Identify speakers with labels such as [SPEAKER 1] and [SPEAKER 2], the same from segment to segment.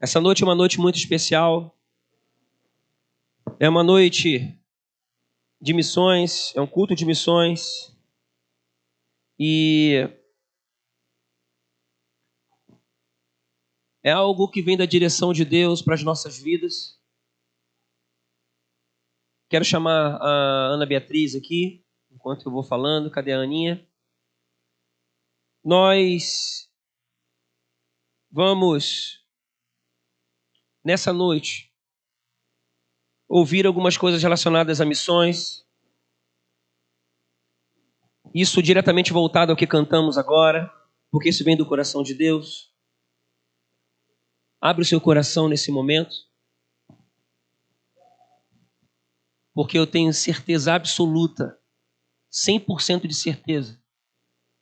[SPEAKER 1] Essa noite é uma noite muito especial. É uma noite de missões, é um culto de missões. E é algo que vem da direção de Deus para as nossas vidas. Quero chamar a Ana Beatriz aqui, enquanto eu vou falando. Cadê a Aninha? Nós vamos, nessa noite, ouvir algumas coisas relacionadas a missões. Isso diretamente voltado ao que cantamos agora, porque isso vem do coração de Deus. Abre o seu coração nesse momento, porque eu tenho certeza absoluta, 100% de certeza,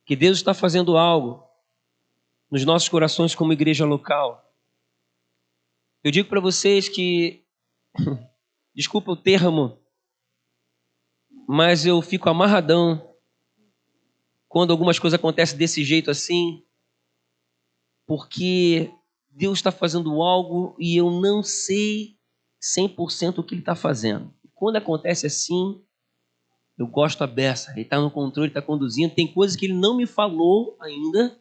[SPEAKER 1] que Deus está fazendo algo nos nossos corações como igreja local. Eu digo para vocês que, desculpa o termo, mas eu fico amarradão quando algumas coisas acontecem desse jeito assim, porque Deus está fazendo algo e eu não sei 100% o que Ele está fazendo. Quando acontece assim, eu gosto a beça. Ele está no controle, está conduzindo. Tem coisas que Ele não me falou ainda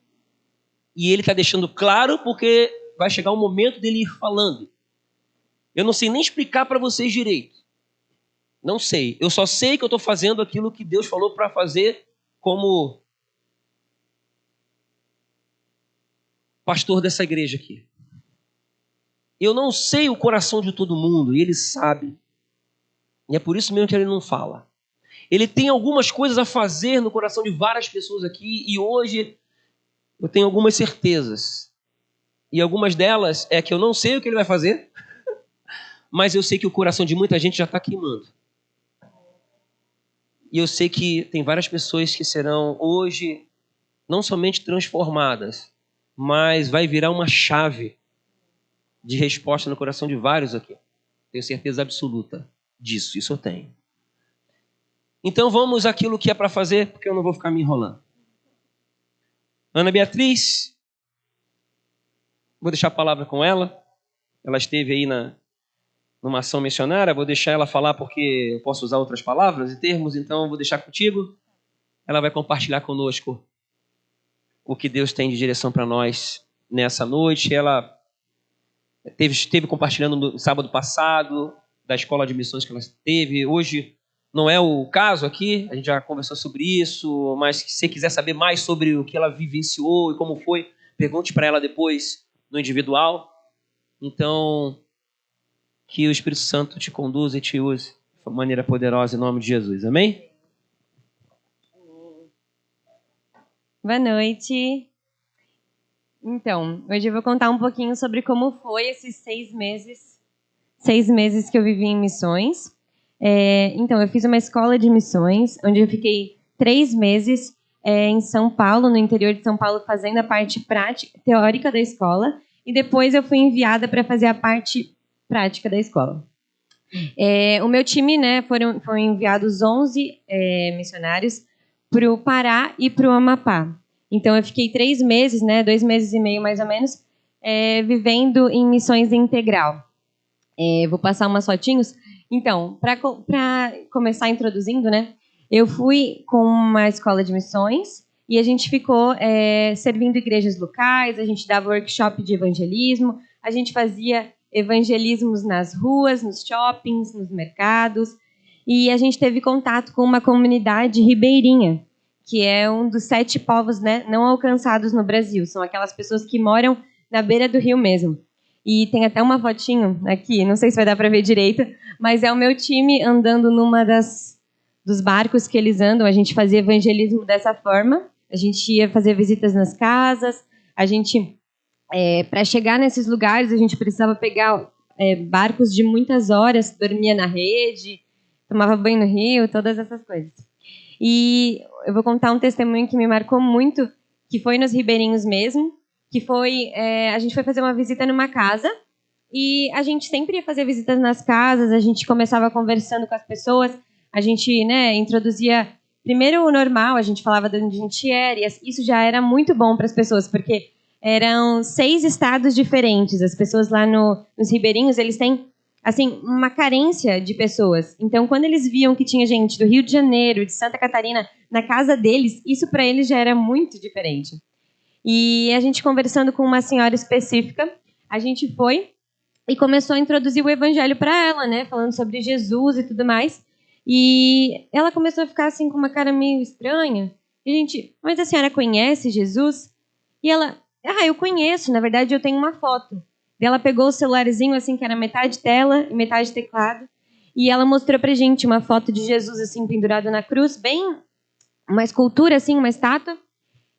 [SPEAKER 1] e Ele está deixando claro porque vai chegar o momento dele ir falando. Eu não sei nem explicar para vocês direito. Não sei. Eu só sei que eu estou fazendo aquilo que Deus falou para fazer como pastor dessa igreja aqui. Eu não sei o coração de todo mundo e Ele sabe. E é por isso mesmo que Ele não fala. Ele tem algumas coisas a fazer no coração de várias pessoas aqui e hoje eu tenho algumas certezas. E algumas delas é que eu não sei o que Ele vai fazer, mas eu sei que o coração de muita gente já está queimando. E eu sei que tem várias pessoas que serão hoje não somente transformadas, mas vai virar uma chave de resposta no coração de vários aqui. Tenho certeza absoluta disso, isso eu tenho. Então vamos àquilo que é para fazer, porque eu não vou ficar me enrolando. Ana Beatriz, vou deixar a palavra com ela. Ela esteve aí numa ação missionária, vou deixar ela falar porque eu posso usar outras palavras e termos, então vou deixar contigo. Ela vai compartilhar conosco o que Deus tem de direção para nós nessa noite. Ela esteve compartilhando no sábado passado da escola de missões que ela teve. Hoje não é o caso aqui, a gente já conversou sobre isso, mas se você quiser saber mais sobre o que ela vivenciou e como foi, pergunte para ela depois no individual. Então, que o Espírito Santo te conduza e te use de maneira poderosa em nome de Jesus. Amém?
[SPEAKER 2] Boa noite. Então, hoje eu vou contar um pouquinho sobre como foi esses 6 meses que eu vivi em missões. Então, eu fiz uma escola de missões, onde eu fiquei 3 meses em São Paulo, no interior de São Paulo, fazendo a parte prática, teórica da escola, e depois eu fui enviada para fazer a parte prática da escola. O meu time, né, foram enviados 11 missionários para o Pará e para o Amapá. Então, eu fiquei 3 meses, né, 2 meses e meio mais ou menos, vivendo em missões integral. Vou passar umas fotinhos. Então, para começar introduzindo, né, eu fui com uma escola de missões e a gente ficou servindo igrejas locais, a gente dava workshop de evangelismo, a gente fazia evangelismos nas ruas, nos shoppings, nos mercados, e a gente teve contato com uma comunidade ribeirinha, que é um dos 7 povos, né, não alcançados no Brasil. São aquelas pessoas que moram na beira do rio mesmo. E tem até uma fotinho aqui, não sei se vai dar para ver direito, mas é o meu time andando numa dos barcos que eles andam. A gente fazia evangelismo dessa forma. A gente ia fazer visitas nas casas. A gente, para chegar nesses lugares, a gente precisava pegar barcos de muitas horas, dormia na rede, tomava banho no rio, todas essas coisas. E eu vou contar um testemunho que me marcou muito, que foi nos ribeirinhos mesmo, que foi, a gente foi fazer uma visita numa casa, e a gente sempre ia fazer visitas nas casas, a gente começava conversando com as pessoas, a gente, né, introduzia primeiro o normal, a gente falava de onde a gente era, e isso já era muito bom para as pessoas, porque Eram 6 estados diferentes. As pessoas lá nos ribeirinhos, eles têm assim uma carência de pessoas. Então, quando eles viam que tinha gente do Rio de Janeiro, de Santa Catarina, na casa deles, isso para eles já era muito diferente. E a gente conversando com uma senhora específica, a gente foi e começou a introduzir o evangelho para ela, né, falando sobre Jesus e tudo mais. E ela começou a ficar assim com uma cara meio estranha. E a gente, mas a senhora conhece Jesus? E ela, eu conheço, na verdade eu tenho uma foto. E ela pegou o celularzinho assim, que era metade tela e metade teclado, e ela mostrou pra gente uma foto de Jesus assim pendurado na cruz, bem uma escultura assim, uma estátua,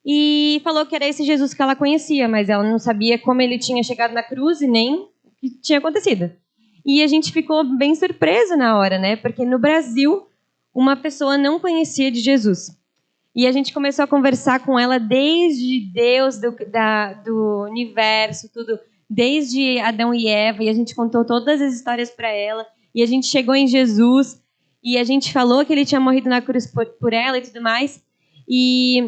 [SPEAKER 2] e falou que era esse Jesus que ela conhecia, mas ela não sabia como ele tinha chegado na cruz e nem o que tinha acontecido. E a gente ficou bem surpreso na hora, né? Porque no Brasil uma pessoa não conhecia de Jesus. E a gente começou a conversar com ela desde Deus, do universo, tudo, desde Adão e Eva, e a gente contou todas as histórias para ela, e a gente chegou em Jesus, e a gente falou que ele tinha morrido na cruz por ela e tudo mais, e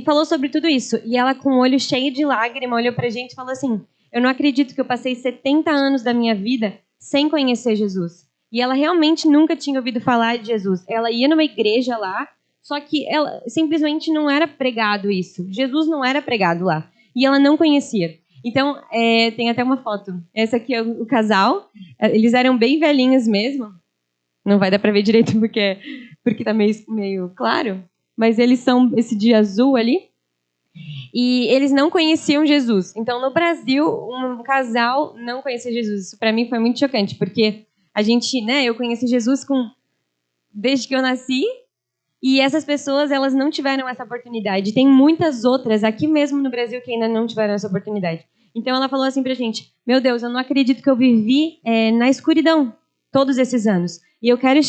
[SPEAKER 2] falou sobre tudo isso. E ela, com o olho cheio de lágrima, olhou pra gente e falou assim, eu não acredito que eu passei 70 anos da minha vida sem conhecer Jesus. E ela realmente nunca tinha ouvido falar de Jesus. Ela ia numa igreja lá, só que ela simplesmente não era pregado isso. Jesus não era pregado lá. E ela não conhecia. Então, tem até uma foto. Essa aqui é o casal. Eles eram bem velhinhos mesmo. Não vai dar para ver direito porque tá meio claro. Mas eles são esse de azul ali. E eles não conheciam Jesus. Então, no Brasil, um casal não conhecia Jesus. Isso para mim foi muito chocante. Porque a gente, né, eu conheci Jesus desde que eu nasci. E essas pessoas, elas não tiveram essa oportunidade. Tem muitas outras aqui mesmo no Brasil que ainda não tiveram essa oportunidade. Então ela falou assim pra gente, meu Deus, eu não acredito que eu vivi na escuridão todos esses anos. E eu quero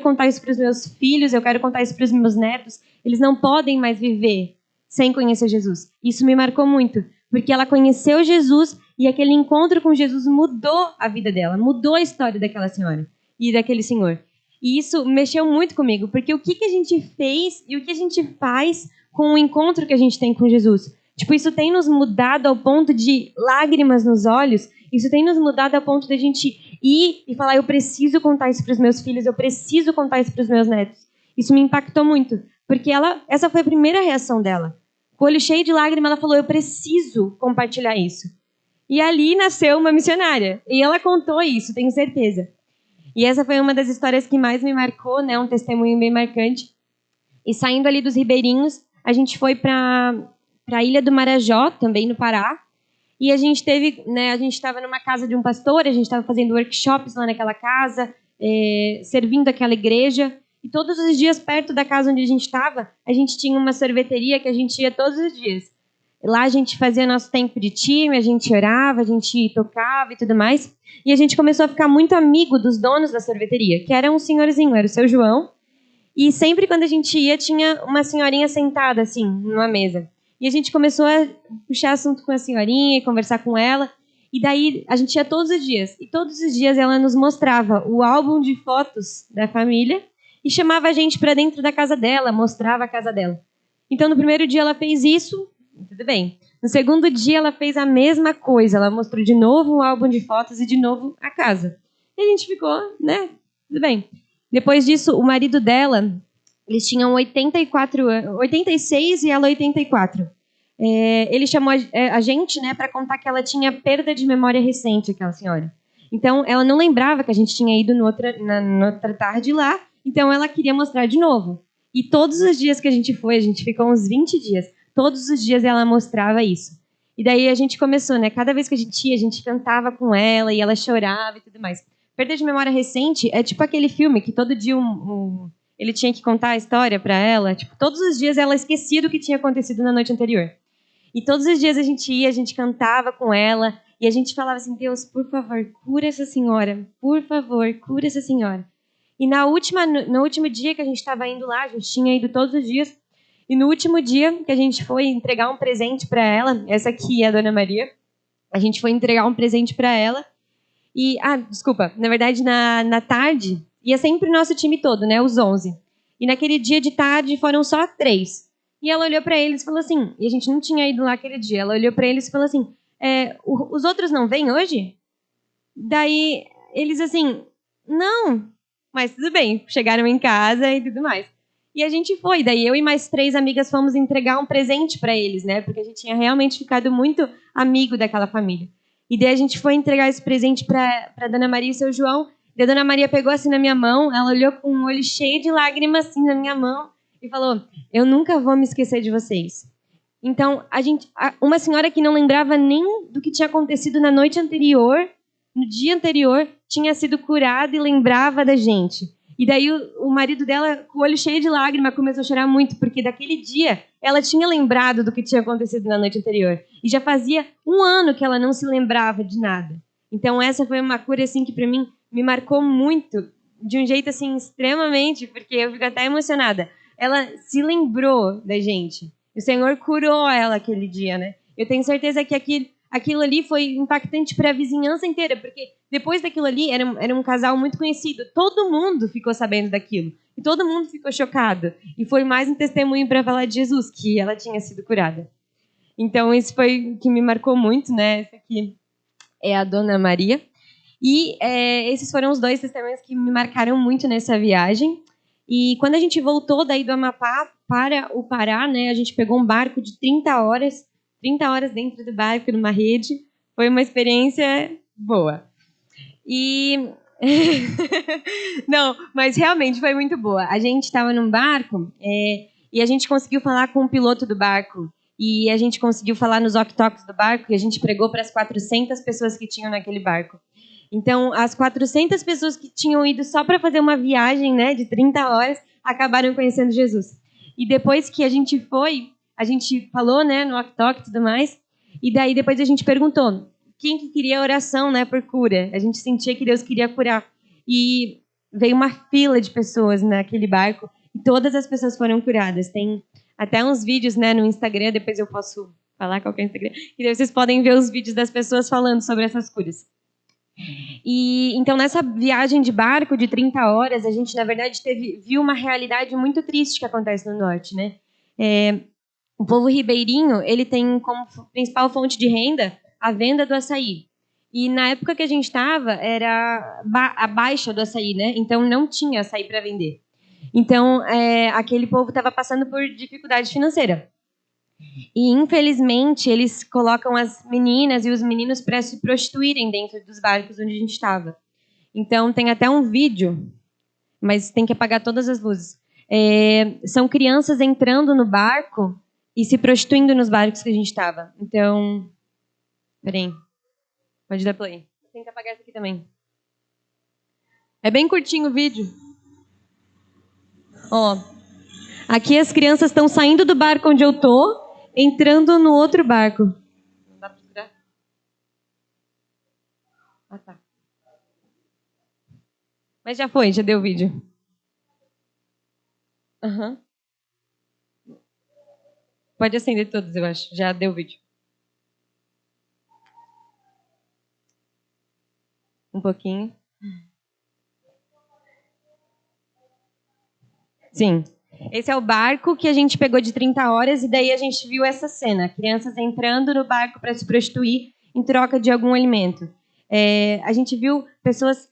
[SPEAKER 2] contar isso para os meus filhos, eu quero contar isso para os meus netos. Eles não podem mais viver sem conhecer Jesus. Isso me marcou muito, porque ela conheceu Jesus e aquele encontro com Jesus mudou a vida dela, mudou a história daquela senhora e daquele senhor. E isso mexeu muito comigo, porque o que a gente fez e o que a gente faz com o encontro que a gente tem com Jesus? Tipo, isso tem nos mudado ao ponto de lágrimas nos olhos, isso tem nos mudado ao ponto de a gente ir e falar, eu preciso contar isso para os meus filhos, eu preciso contar isso para os meus netos. Isso me impactou muito, porque essa foi a primeira reação dela. Com o olho cheio de lágrimas, ela falou, eu preciso compartilhar isso. E ali nasceu uma missionária, e ela contou isso, tenho certeza. E essa foi uma das histórias que mais me marcou, né? Um testemunho bem marcante. E saindo ali dos ribeirinhos, a gente foi para a Ilha do Marajó, também no Pará. E a gente estava numa casa de um pastor, a gente estava fazendo workshops lá naquela casa, servindo aquela igreja. E todos os dias, perto da casa onde a gente estava, a gente tinha uma sorveteria que a gente ia todos os dias. Lá a gente fazia nosso tempo de time, a gente orava, a gente tocava e tudo mais. E a gente começou a ficar muito amigo dos donos da sorveteria, que era um senhorzinho, era o seu João. E sempre quando a gente ia, tinha uma senhorinha sentada, assim, numa mesa. E a gente começou a puxar assunto com a senhorinha, conversar com ela. E daí a gente ia todos os dias. E todos os dias ela nos mostrava o álbum de fotos da família e chamava a gente para dentro da casa dela, mostrava a casa dela. Então no primeiro dia ela fez isso, tudo bem. No segundo dia, ela fez a mesma coisa. Ela mostrou de novo um álbum de fotos e de novo a casa. E a gente ficou, né? Tudo bem. Depois disso, o marido dela, eles tinham 86 e ela 84. Ele chamou a gente, né, para contar que ela tinha perda de memória recente, aquela senhora. Então, ela não lembrava que a gente tinha ido na outra tarde lá. Então, ela queria mostrar de novo. E todos os dias que a gente foi, a gente ficou uns 20 dias. Todos os dias ela mostrava isso. E daí a gente começou, né? Cada vez que a gente ia, a gente cantava com ela e ela chorava e tudo mais. Perda de memória recente é tipo aquele filme que todo dia ele tinha que contar a história para ela. Tipo, todos os dias ela esquecia do que tinha acontecido na noite anterior. E todos os dias a gente ia, a gente cantava com ela e a gente falava assim, Deus, por favor, cura essa senhora. Por favor, cura essa senhora. E no último dia que a gente estava indo lá, a gente tinha ido todos os dias. E no último dia que a gente foi entregar um presente para ela, essa aqui é a Dona Maria, a gente foi entregar um presente para ela. E, desculpa, na verdade, na tarde, ia sempre o nosso time todo, né, os 11. E naquele dia de tarde foram só 3. E ela olhou para eles e falou assim, e a gente não tinha ido lá aquele dia, ela olhou para eles e falou assim, os outros não vêm hoje? Daí eles assim, não, mas tudo bem, chegaram em casa e tudo mais. E a gente foi, daí eu e mais 3 amigas fomos entregar um presente para eles, né? Porque a gente tinha realmente ficado muito amigo daquela família. E daí a gente foi entregar esse presente para Dona Maria e seu João. E a Dona Maria pegou assim na minha mão, ela olhou com um olho cheio de lágrimas assim na minha mão e falou: "Eu nunca vou me esquecer de vocês." Então, uma senhora que não lembrava nem do que tinha acontecido na noite anterior, no dia anterior, tinha sido curada e lembrava da gente. E daí o marido dela, com o olho cheio de lágrima, começou a chorar muito, porque daquele dia ela tinha lembrado do que tinha acontecido na noite anterior. E já fazia 1 ano que ela não se lembrava de nada. Então essa foi uma cura assim que para mim me marcou muito, de um jeito assim extremamente, porque eu fico até emocionada. Ela se lembrou da gente. O Senhor curou ela aquele dia, né? Eu tenho certeza que aquilo ali foi impactante para a vizinhança inteira, porque depois daquilo ali, era um casal muito conhecido. Todo mundo ficou sabendo daquilo. E todo mundo ficou chocado. E foi mais um testemunho para falar de Jesus, que ela tinha sido curada. Então, isso foi o que me marcou muito, né? Essa aqui é a Dona Maria. E esses foram os 2 testemunhos que me marcaram muito nessa viagem. E quando a gente voltou daí do Amapá para o Pará, né, a gente pegou um barco de 30 horas dentro do barco, numa rede. Foi uma experiência boa. E não, mas realmente foi muito boa. A gente estava num barco e a gente conseguiu falar com o piloto do barco. E a gente conseguiu falar nos walkie-talkies do barco e a gente pregou para as 400 pessoas que tinham naquele barco. Então, as 400 pessoas que tinham ido só para fazer uma viagem, né, de 30 horas, acabaram conhecendo Jesus. E depois que a gente foi, a gente falou, né, no walkie-talkie e tudo mais, e daí depois a gente perguntou quem que queria oração, né, por cura. A gente sentia que Deus queria curar. E veio uma fila de pessoas naquele barco e todas as pessoas foram curadas. Tem até uns vídeos, né, no Instagram, depois eu posso falar qual que é o Instagram, e daí vocês podem ver os vídeos das pessoas falando sobre essas curas. E então nessa viagem de barco de 30 horas, a gente na verdade viu uma realidade muito triste que acontece no norte, né? O povo ribeirinho, ele tem como principal fonte de renda a venda do açaí. E na época que a gente estava, era a baixa do açaí, né? Então não tinha açaí para vender. Então aquele povo estava passando por dificuldade financeira. E, infelizmente, eles colocam as meninas e os meninos para se prostituírem dentro dos barcos onde a gente estava. Então, tem até um vídeo, mas tem que apagar todas as luzes. São crianças entrando no barco e se prostituindo nos barcos que a gente estava. Então, peraí. Pode dar play. Tem que apagar essa aqui também. É bem curtinho o vídeo. Ó, aqui as crianças estão saindo do barco onde eu tô, entrando no outro barco. Não dá pra segurar? Ah, tá. Mas já foi, já deu o vídeo. Uhum. Pode acender todos, eu acho. Já deu o vídeo. Um pouquinho. Sim. Esse é o barco que a gente pegou de 30 horas e daí a gente viu essa cena. Crianças entrando no barco para se prostituir em troca de algum alimento. A gente viu pessoas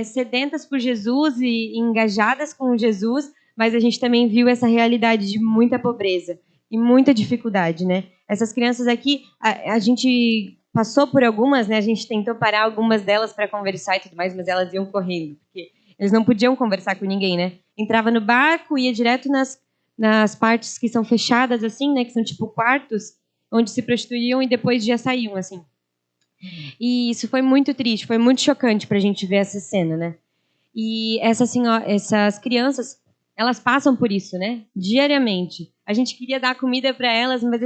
[SPEAKER 2] sedentas por Jesus e engajadas com Jesus, mas a gente também viu essa realidade de muita pobreza e muita dificuldade, né? Essas crianças aqui, a gente passou por algumas, né? A gente tentou parar algumas delas para conversar e tudo mais, mas elas iam correndo, porque eles não podiam conversar com ninguém, né? Entrava no barco, ia direto nas partes que são fechadas, assim, né? Que são tipo quartos, onde se prostituíam e depois já saíam, assim. E isso foi muito triste, foi muito chocante pra gente ver essa cena, né? E essas crianças, elas passam por isso, né? Diariamente. A gente queria dar comida para elas, mas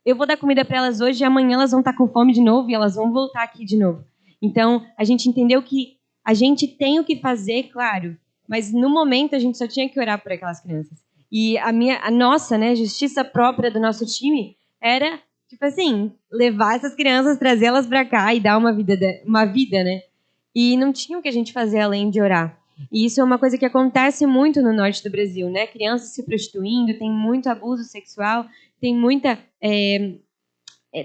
[SPEAKER 2] eu vou dar comida para elas hoje e amanhã elas vão estar com fome de novo e elas vão voltar aqui de novo. Então, a gente entendeu que a gente tem o que fazer, claro, mas no momento a gente só tinha que orar por aquelas crianças. E a nossa, né, justiça própria do nosso time era, tipo assim, levar essas crianças, trazê-las para cá e dar uma vida, né? E não tinha o que a gente fazer além de orar. E isso é uma coisa que acontece muito no norte do Brasil, né? Crianças se prostituindo, tem muito abuso sexual, tem muita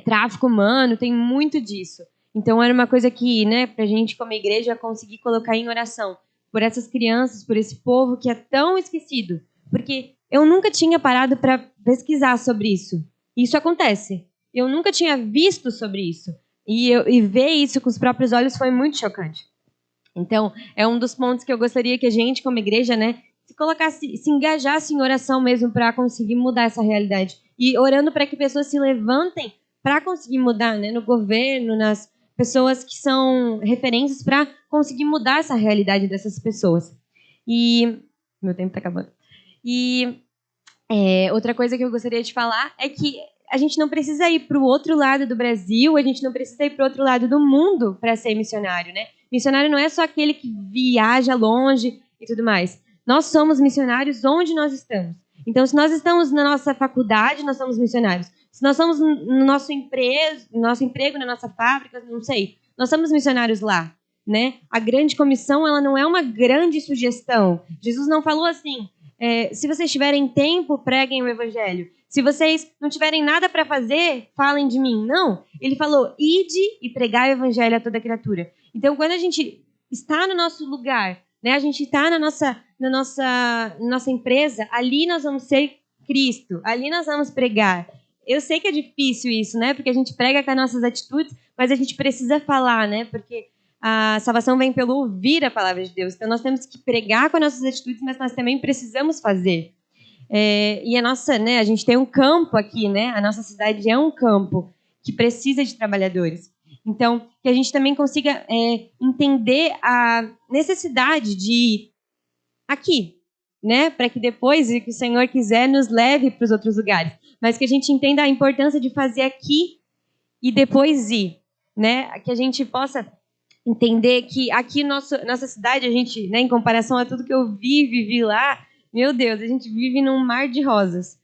[SPEAKER 2] tráfico humano, tem muito disso. Então era uma coisa que, né, para a gente como igreja conseguir colocar em oração por essas crianças, por esse povo que é tão esquecido. Porque eu nunca tinha parado para pesquisar sobre isso. Isso acontece. Eu nunca tinha visto sobre isso. E ver isso com os próprios olhos foi muito chocante. Então, é um dos pontos que eu gostaria que a gente, como igreja, né, se colocasse, se engajasse em oração mesmo para conseguir mudar essa realidade. E orando para que pessoas se levantem para conseguir mudar, né, no governo, nas pessoas que são referências para conseguir mudar essa realidade dessas pessoas. E meu tempo está acabando. E outra coisa que eu gostaria de falar é que a gente não precisa ir para o outro lado do Brasil, a gente não precisa ir para o outro lado do mundo para ser missionário, né? Missionário não é só aquele que viaja longe e tudo mais. Nós somos missionários onde nós estamos. Então, se nós estamos na nossa faculdade, nós somos missionários. Se nós estamos no nosso emprego, na nossa fábrica, não sei, nós somos missionários lá, né? A grande comissão, ela não é uma grande sugestão. Jesus não falou assim, se vocês tiverem tempo, preguem o evangelho. Se vocês não tiverem nada para fazer, falem de mim. Não. Ele falou, ide e pregai o evangelho a toda criatura. Então, quando a gente está no nosso lugar, né, a gente está na nossa empresa, ali nós vamos ser Cristo, ali nós vamos pregar. Eu sei que é difícil isso, né? Porque a gente prega com as nossas atitudes, mas a gente precisa falar, né? Porque a salvação vem pelo ouvir a palavra de Deus. Então, nós temos que pregar com as nossas atitudes, mas nós também precisamos fazer. E a nossa, né, a gente tem um campo aqui, né? A nossa cidade é um campo que precisa de trabalhadores. Então, que a gente também consiga entender a necessidade de ir aqui, né? Para que depois, se o Senhor quiser, nos leve para os outros lugares. Mas que a gente entenda a importância de fazer aqui e depois ir, né? Que a gente possa entender que aqui nossa cidade, a gente, né, em comparação a tudo que eu vivi lá, meu Deus, a gente vive num mar de rosas.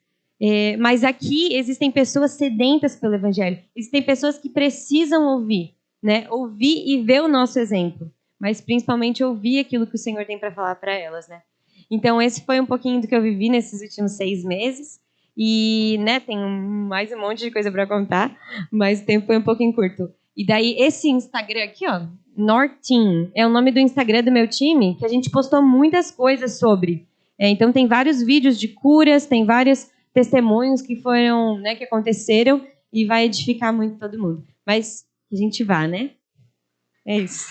[SPEAKER 2] Mas aqui existem pessoas sedentas pelo Evangelho. Existem pessoas que precisam ouvir, né? Ouvir e ver o nosso exemplo. Mas principalmente ouvir aquilo que o Senhor tem para falar para elas, né? Então esse foi um pouquinho do que eu vivi nesses últimos 6 meses. E, né, tem mais um monte de coisa para contar, mas o tempo foi um pouquinho curto. E daí esse Instagram aqui, ó, Norteam, é o nome do Instagram do meu time, que a gente postou muitas coisas sobre. Então tem vários vídeos de curas, tem vários testemunhos que foram, né, que aconteceram e vai edificar muito todo mundo. Mas a gente vá, né? É isso.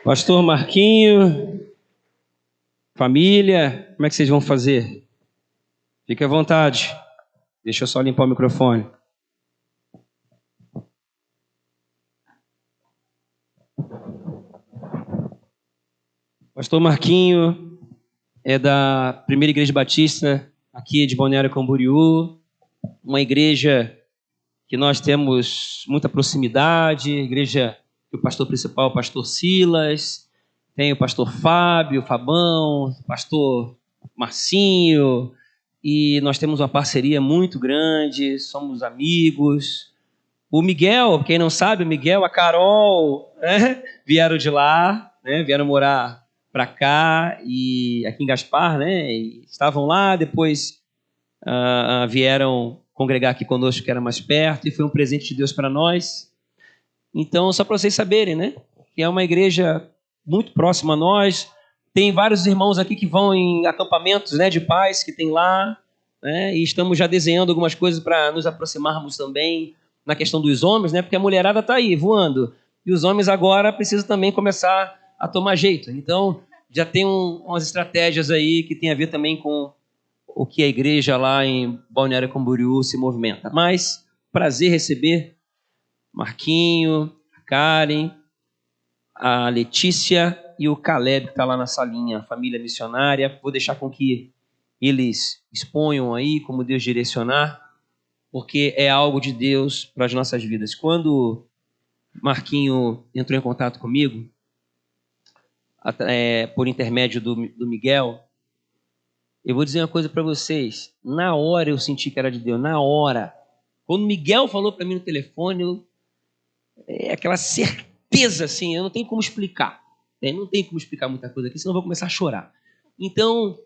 [SPEAKER 1] Pastor Marquinho, família, como é que vocês vão fazer? Fique à vontade. Deixa eu só limpar o microfone. Pastor Marquinho é da Primeira Igreja Batista, aqui de Balneário Camboriú, uma igreja que nós temos muita proximidade, igreja que o pastor principal é o pastor Silas, tem o pastor Fábio, Fabão, o pastor Marcinho, e nós temos uma parceria muito grande, somos amigos. O Miguel, quem não sabe, o Miguel, a Carol, né, vieram de lá, né, vieram morar para cá e aqui em Gaspar, né? E estavam lá, depois vieram congregar aqui conosco, que era mais perto, e foi um presente de Deus para nós. Então, só para vocês saberem, né? Que é uma igreja muito próxima a nós. Tem vários irmãos aqui que vão em acampamentos, né, de paz que tem lá, né? E estamos já desenhando algumas coisas para nos aproximarmos também na questão dos homens, né? Porque a mulherada está aí voando e os homens agora precisam também começar a tomar jeito. Então, já tem umas estratégias aí que tem a ver também com o que a igreja lá em Balneário Camboriú se movimenta. Mas, prazer receber Marquinho, a Karen, a Letícia e o Caleb, que está lá na salinha, a família missionária. Vou deixar com que eles exponham aí como Deus direcionar, porque é algo de Deus para as nossas vidas. Quando Marquinho entrou em contato comigo, por intermédio do Miguel, eu vou dizer uma coisa para vocês. Na hora eu senti que era de Deus, na hora. Quando Miguel falou para mim no telefone, é aquela certeza, assim, eu não tenho como explicar. Né? Não tenho como explicar muita coisa aqui, senão eu vou começar a chorar. Então,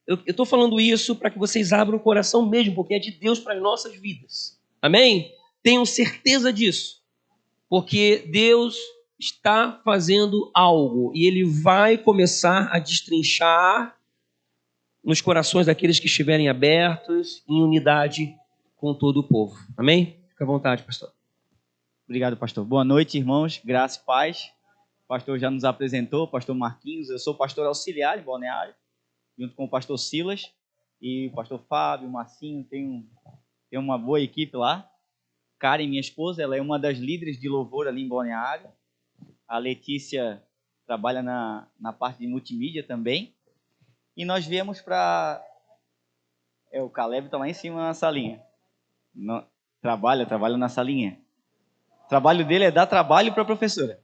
[SPEAKER 1] eu estou falando isso para que vocês abram o coração mesmo, porque é de Deus para as nossas vidas. Amém? Tenham certeza disso. Porque Deus está fazendo algo e Ele vai começar a destrinchar nos corações daqueles que estiverem abertos, em unidade com todo o povo. Amém? Fica à vontade, pastor.
[SPEAKER 3] Obrigado, pastor. Boa noite, irmãos. Graça e paz. O pastor já nos apresentou, pastor Marquinhos. Eu sou pastor auxiliar em Balneário, junto com o pastor Silas e o pastor Fábio, o Marcinho. Tem uma boa equipe lá. Karen, minha esposa, ela é uma das líderes de louvor ali em Balneário. A Letícia trabalha na parte de multimídia também. E nós viemos para... o Caleb está lá em cima na salinha. Trabalha na salinha. O trabalho dele é dar trabalho para a professora.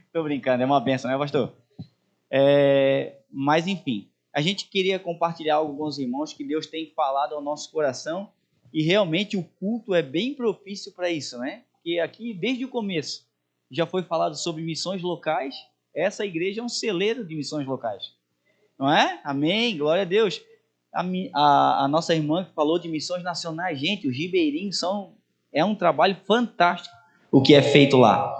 [SPEAKER 3] Estou brincando, é uma benção, né, pastor? Mas, enfim, a gente queria compartilhar algo com os irmãos que Deus tem falado ao nosso coração e realmente o culto é bem propício para isso, né? Porque aqui, desde o começo, já foi falado sobre missões locais. Essa igreja é um celeiro de missões locais. Não é? Amém, glória a Deus. A nossa irmã que falou de missões nacionais, gente, os ribeirinhos é um trabalho fantástico o que é feito lá.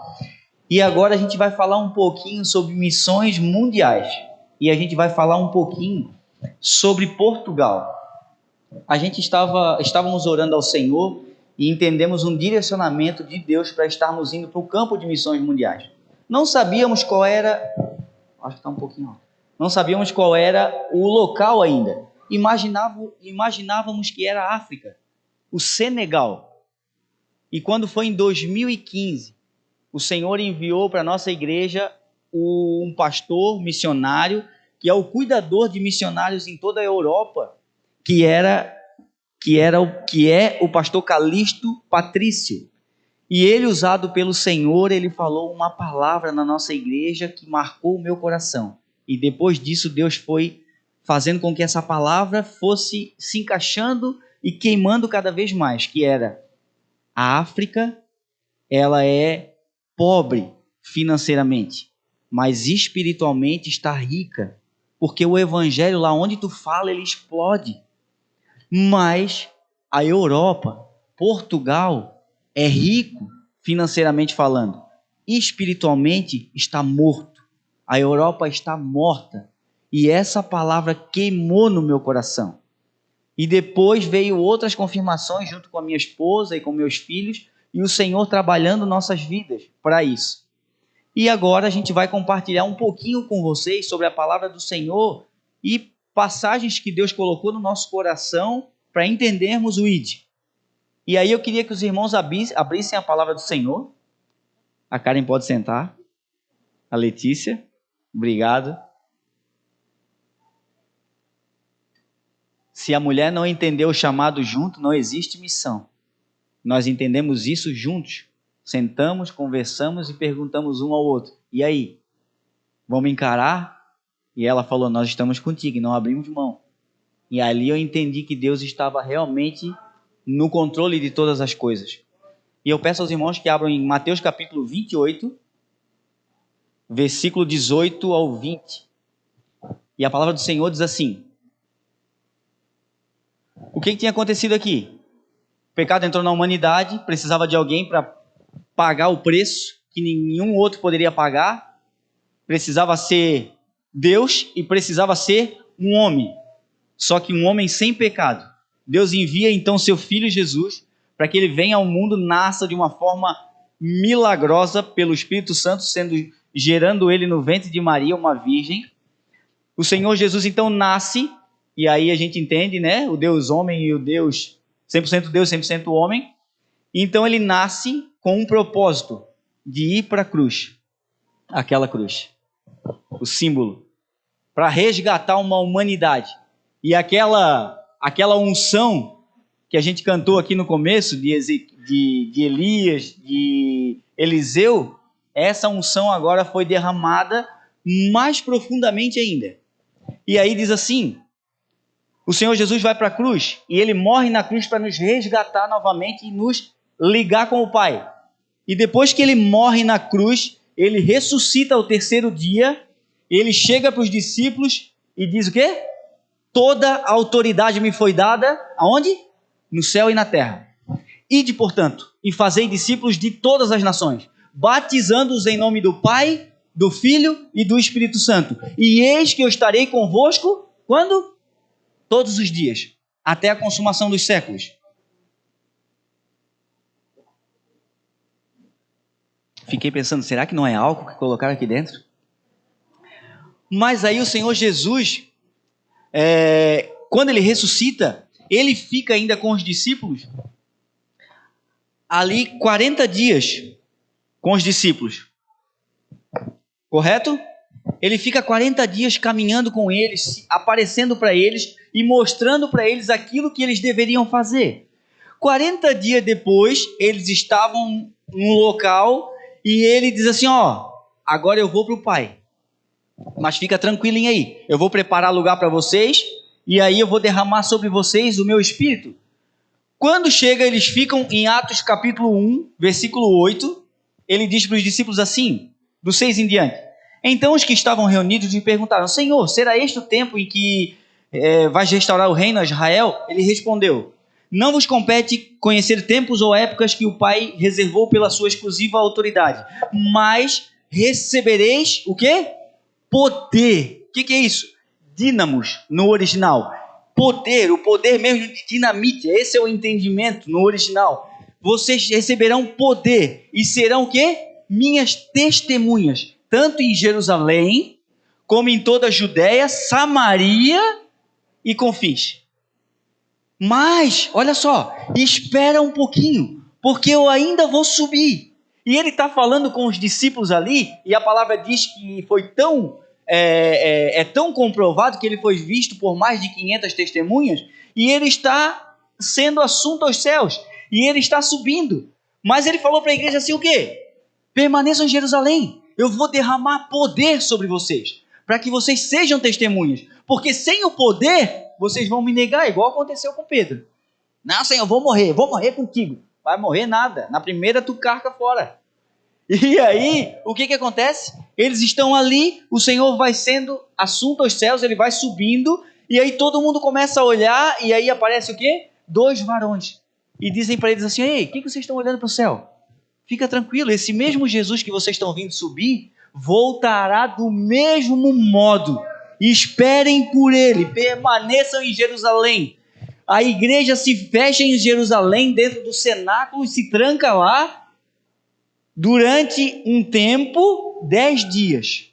[SPEAKER 3] E agora a gente vai falar um pouquinho sobre missões mundiais. E a gente vai falar um pouquinho sobre Portugal. A gente estávamos orando ao Senhor e entendemos um direcionamento de Deus para estarmos indo para o campo de missões mundiais. Não sabíamos qual era... Acho que está um pouquinho alto. Não sabíamos qual era o local ainda. Imaginávamos que era a África, o Senegal. E quando foi em 2015, o Senhor enviou para a nossa igreja um pastor missionário, que é o cuidador de missionários em toda a Europa, que é o pastor Calixto Patrício. E ele, usado pelo Senhor, ele falou uma palavra na nossa igreja que marcou o meu coração. E depois disso, Deus foi fazendo com que essa palavra fosse se encaixando e queimando cada vez mais, que era: a África, ela é pobre financeiramente, mas espiritualmente está rica, porque o evangelho, lá onde tu fala, ele explode. Mas a Europa, Portugal, é rico financeiramente falando, espiritualmente está morto. A Europa está morta. E essa palavra queimou no meu coração. E depois veio outras confirmações junto com a minha esposa e com meus filhos, e o Senhor trabalhando nossas vidas para isso. E agora a gente vai compartilhar um pouquinho com vocês sobre a palavra do Senhor e passagens que Deus colocou no nosso coração para entendermos o ID. E aí eu queria que os irmãos abrissem a palavra do Senhor. A Karen pode sentar. A Letícia. Obrigado. Se a mulher não entendeu o chamado junto, não existe missão. Nós entendemos isso juntos. Sentamos, conversamos e perguntamos um ao outro: e aí? Vamos encarar? E ela falou: nós estamos contigo, e não abrimos mão. E ali eu entendi que Deus estava realmente no controle de todas as coisas. E eu peço aos irmãos que abram em Mateus capítulo 28, versículo 18 ao 20. E a palavra do Senhor diz assim: o que tinha acontecido aqui? O pecado entrou na humanidade, precisava de alguém para pagar o preço que nenhum outro poderia pagar. Precisava ser Deus e precisava ser um homem. Só que um homem sem pecado. Deus envia então seu Filho Jesus para que ele venha ao mundo, nasça de uma forma milagrosa pelo Espírito Santo, gerando ele no ventre de Maria, uma virgem. O Senhor Jesus então nasce, e aí a gente entende, né? O Deus homem e o Deus 100% Deus, 100% homem. Então ele nasce com um propósito de ir para a cruz. Aquela cruz. O símbolo. Para resgatar uma humanidade. E aquela unção que a gente cantou aqui no começo, de Elias, de Eliseu, essa unção agora foi derramada mais profundamente ainda. E aí diz assim: o Senhor Jesus vai para a cruz e ele morre na cruz para nos resgatar novamente e nos ligar com o Pai. E depois que ele morre na cruz, ele ressuscita ao terceiro dia, ele chega para os discípulos e diz o quê? Toda a autoridade me foi dada, aonde? No céu e na terra. Ide, portanto, e fazei discípulos de todas as nações, batizando-os em nome do Pai, do Filho e do Espírito Santo. E eis que eu estarei convosco, quando? Todos os dias, até a consumação dos séculos. Fiquei pensando, será que não é álcool que colocaram aqui dentro? Mas aí o Senhor Jesus, quando ele ressuscita, ele fica ainda com os discípulos, ali 40 dias com os discípulos. Correto? Ele fica 40 dias caminhando com eles, aparecendo para eles e mostrando para eles aquilo que eles deveriam fazer. 40 dias depois, eles estavam num local e ele diz assim, agora eu vou para o Pai. Mas fica tranquilinho aí, eu vou preparar lugar para vocês e aí eu vou derramar sobre vocês o meu Espírito. Quando chega, eles ficam em Atos capítulo 1, versículo 8, ele diz para os discípulos assim, do 6 em diante. Então os que estavam reunidos lhe perguntaram, Senhor, será este o tempo em que vais restaurar o reino a Israel? Ele respondeu, não vos compete conhecer tempos ou épocas que o Pai reservou pela sua exclusiva autoridade, mas recebereis o quê? Poder. O que é isso? Dínamos no original. Poder, o poder mesmo de dinamite. Esse é o entendimento no original. Vocês receberão poder e serão o quê? Minhas testemunhas, tanto em Jerusalém, como em toda a Judéia, Samaria e confins. Mas, olha só, espera um pouquinho, porque eu ainda vou subir. E ele está falando com os discípulos ali, e a palavra diz que foi tão comprovado que ele foi visto por mais de 500 testemunhas, e ele está sendo assunto aos céus, e ele está subindo. Mas ele falou para a igreja assim o quê? Permaneçam em Jerusalém, eu vou derramar poder sobre vocês, para que vocês sejam testemunhas, porque sem o poder, vocês vão me negar, igual aconteceu com Pedro. Não, Senhor, eu vou morrer contigo. Vai morrer nada, na primeira tu carca fora. E aí, o que acontece? Eles estão ali, o Senhor vai sendo assunto aos céus, ele vai subindo, e aí todo mundo começa a olhar, e aí aparece o quê? 2 varões. E dizem para eles assim, ei, o que vocês estão olhando para o céu? Fica tranquilo, esse mesmo Jesus que vocês estão vindo subir, voltará do mesmo modo. Esperem por ele, permaneçam em Jerusalém. A igreja se fecha em Jerusalém, dentro do cenáculo, e se tranca lá durante um tempo, 10 dias.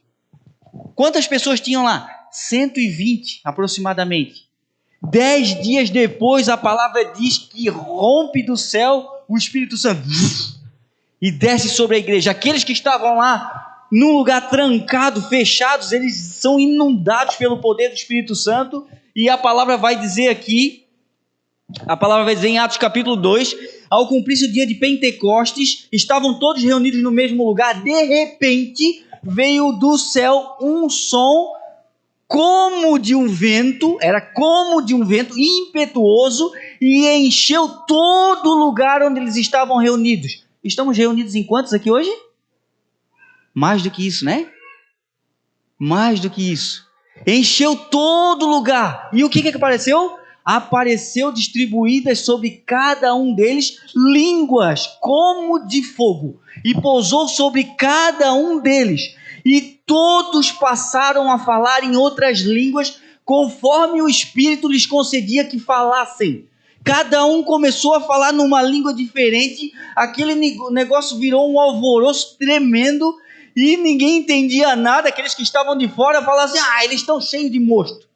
[SPEAKER 3] Quantas pessoas tinham lá? 120 aproximadamente. 10 dias depois, a palavra diz que rompe do céu o Espírito Santo e desce sobre a igreja. Aqueles que estavam lá num lugar trancado, fechados, eles são inundados pelo poder do Espírito Santo, e a palavra vai dizer aqui, a palavra vai dizer em Atos capítulo 2, ao cumprir-se o dia de Pentecostes, estavam todos reunidos no mesmo lugar, de repente veio do céu um som como de um vento, era como de um vento impetuoso, e encheu todo o lugar onde eles estavam reunidos. Estamos reunidos em quantos aqui hoje? Mais do que isso, né? Mais do que isso. Encheu todo lugar. E o que apareceu? Apareceu distribuídas sobre cada um deles línguas como de fogo. E pousou sobre cada um deles. E todos passaram a falar em outras línguas, conforme o Espírito lhes concedia que falassem. Cada um começou a falar numa língua diferente. Aquele negócio virou um alvoroço tremendo. E ninguém entendia nada. Aqueles que estavam de fora falavam assim, eles estão cheios de mosto,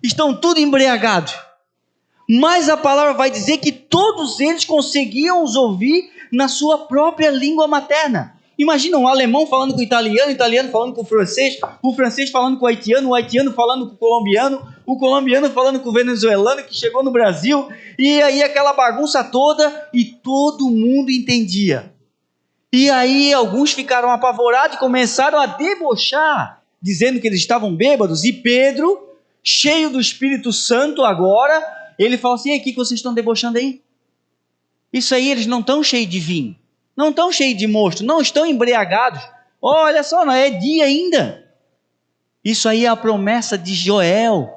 [SPEAKER 3] estão tudo embriagados. Mas a palavra vai dizer que todos eles conseguiam os ouvir na sua própria língua materna. Imagina um alemão falando com o italiano falando com o francês falando com o haitiano falando com o colombiano falando com o venezuelano que chegou no Brasil, e aí aquela bagunça toda, e todo mundo entendia. E aí alguns ficaram apavorados e começaram a debochar, dizendo que eles estavam bêbados. E Pedro cheio do Espírito Santo agora, ele fala assim: e aí, o que vocês estão debochando aí? Isso aí, eles não estão cheios de vinho, não estão cheios de mosto, não estão embriagados. Olha só, não é dia ainda. Isso aí é a promessa de Joel.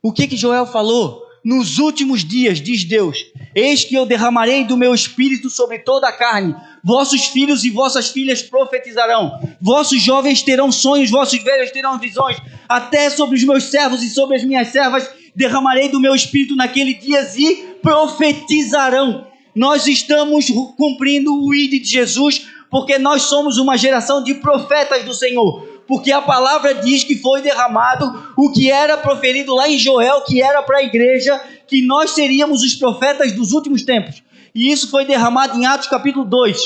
[SPEAKER 3] O que Joel falou? Nos últimos dias, diz Deus, eis que eu derramarei do meu espírito sobre toda a carne. Vossos filhos e vossas filhas profetizarão. Vossos jovens terão sonhos, vossos velhos terão visões. Até sobre os meus servos e sobre as minhas servas derramarei do meu espírito naquele dias e profetizarão. Nós estamos cumprindo o ID de Jesus, porque nós somos uma geração de profetas do Senhor. Porque a palavra diz que foi derramado o que era proferido lá em Joel, que era para a igreja, que nós seríamos os profetas dos últimos tempos. E isso foi derramado em Atos capítulo 2.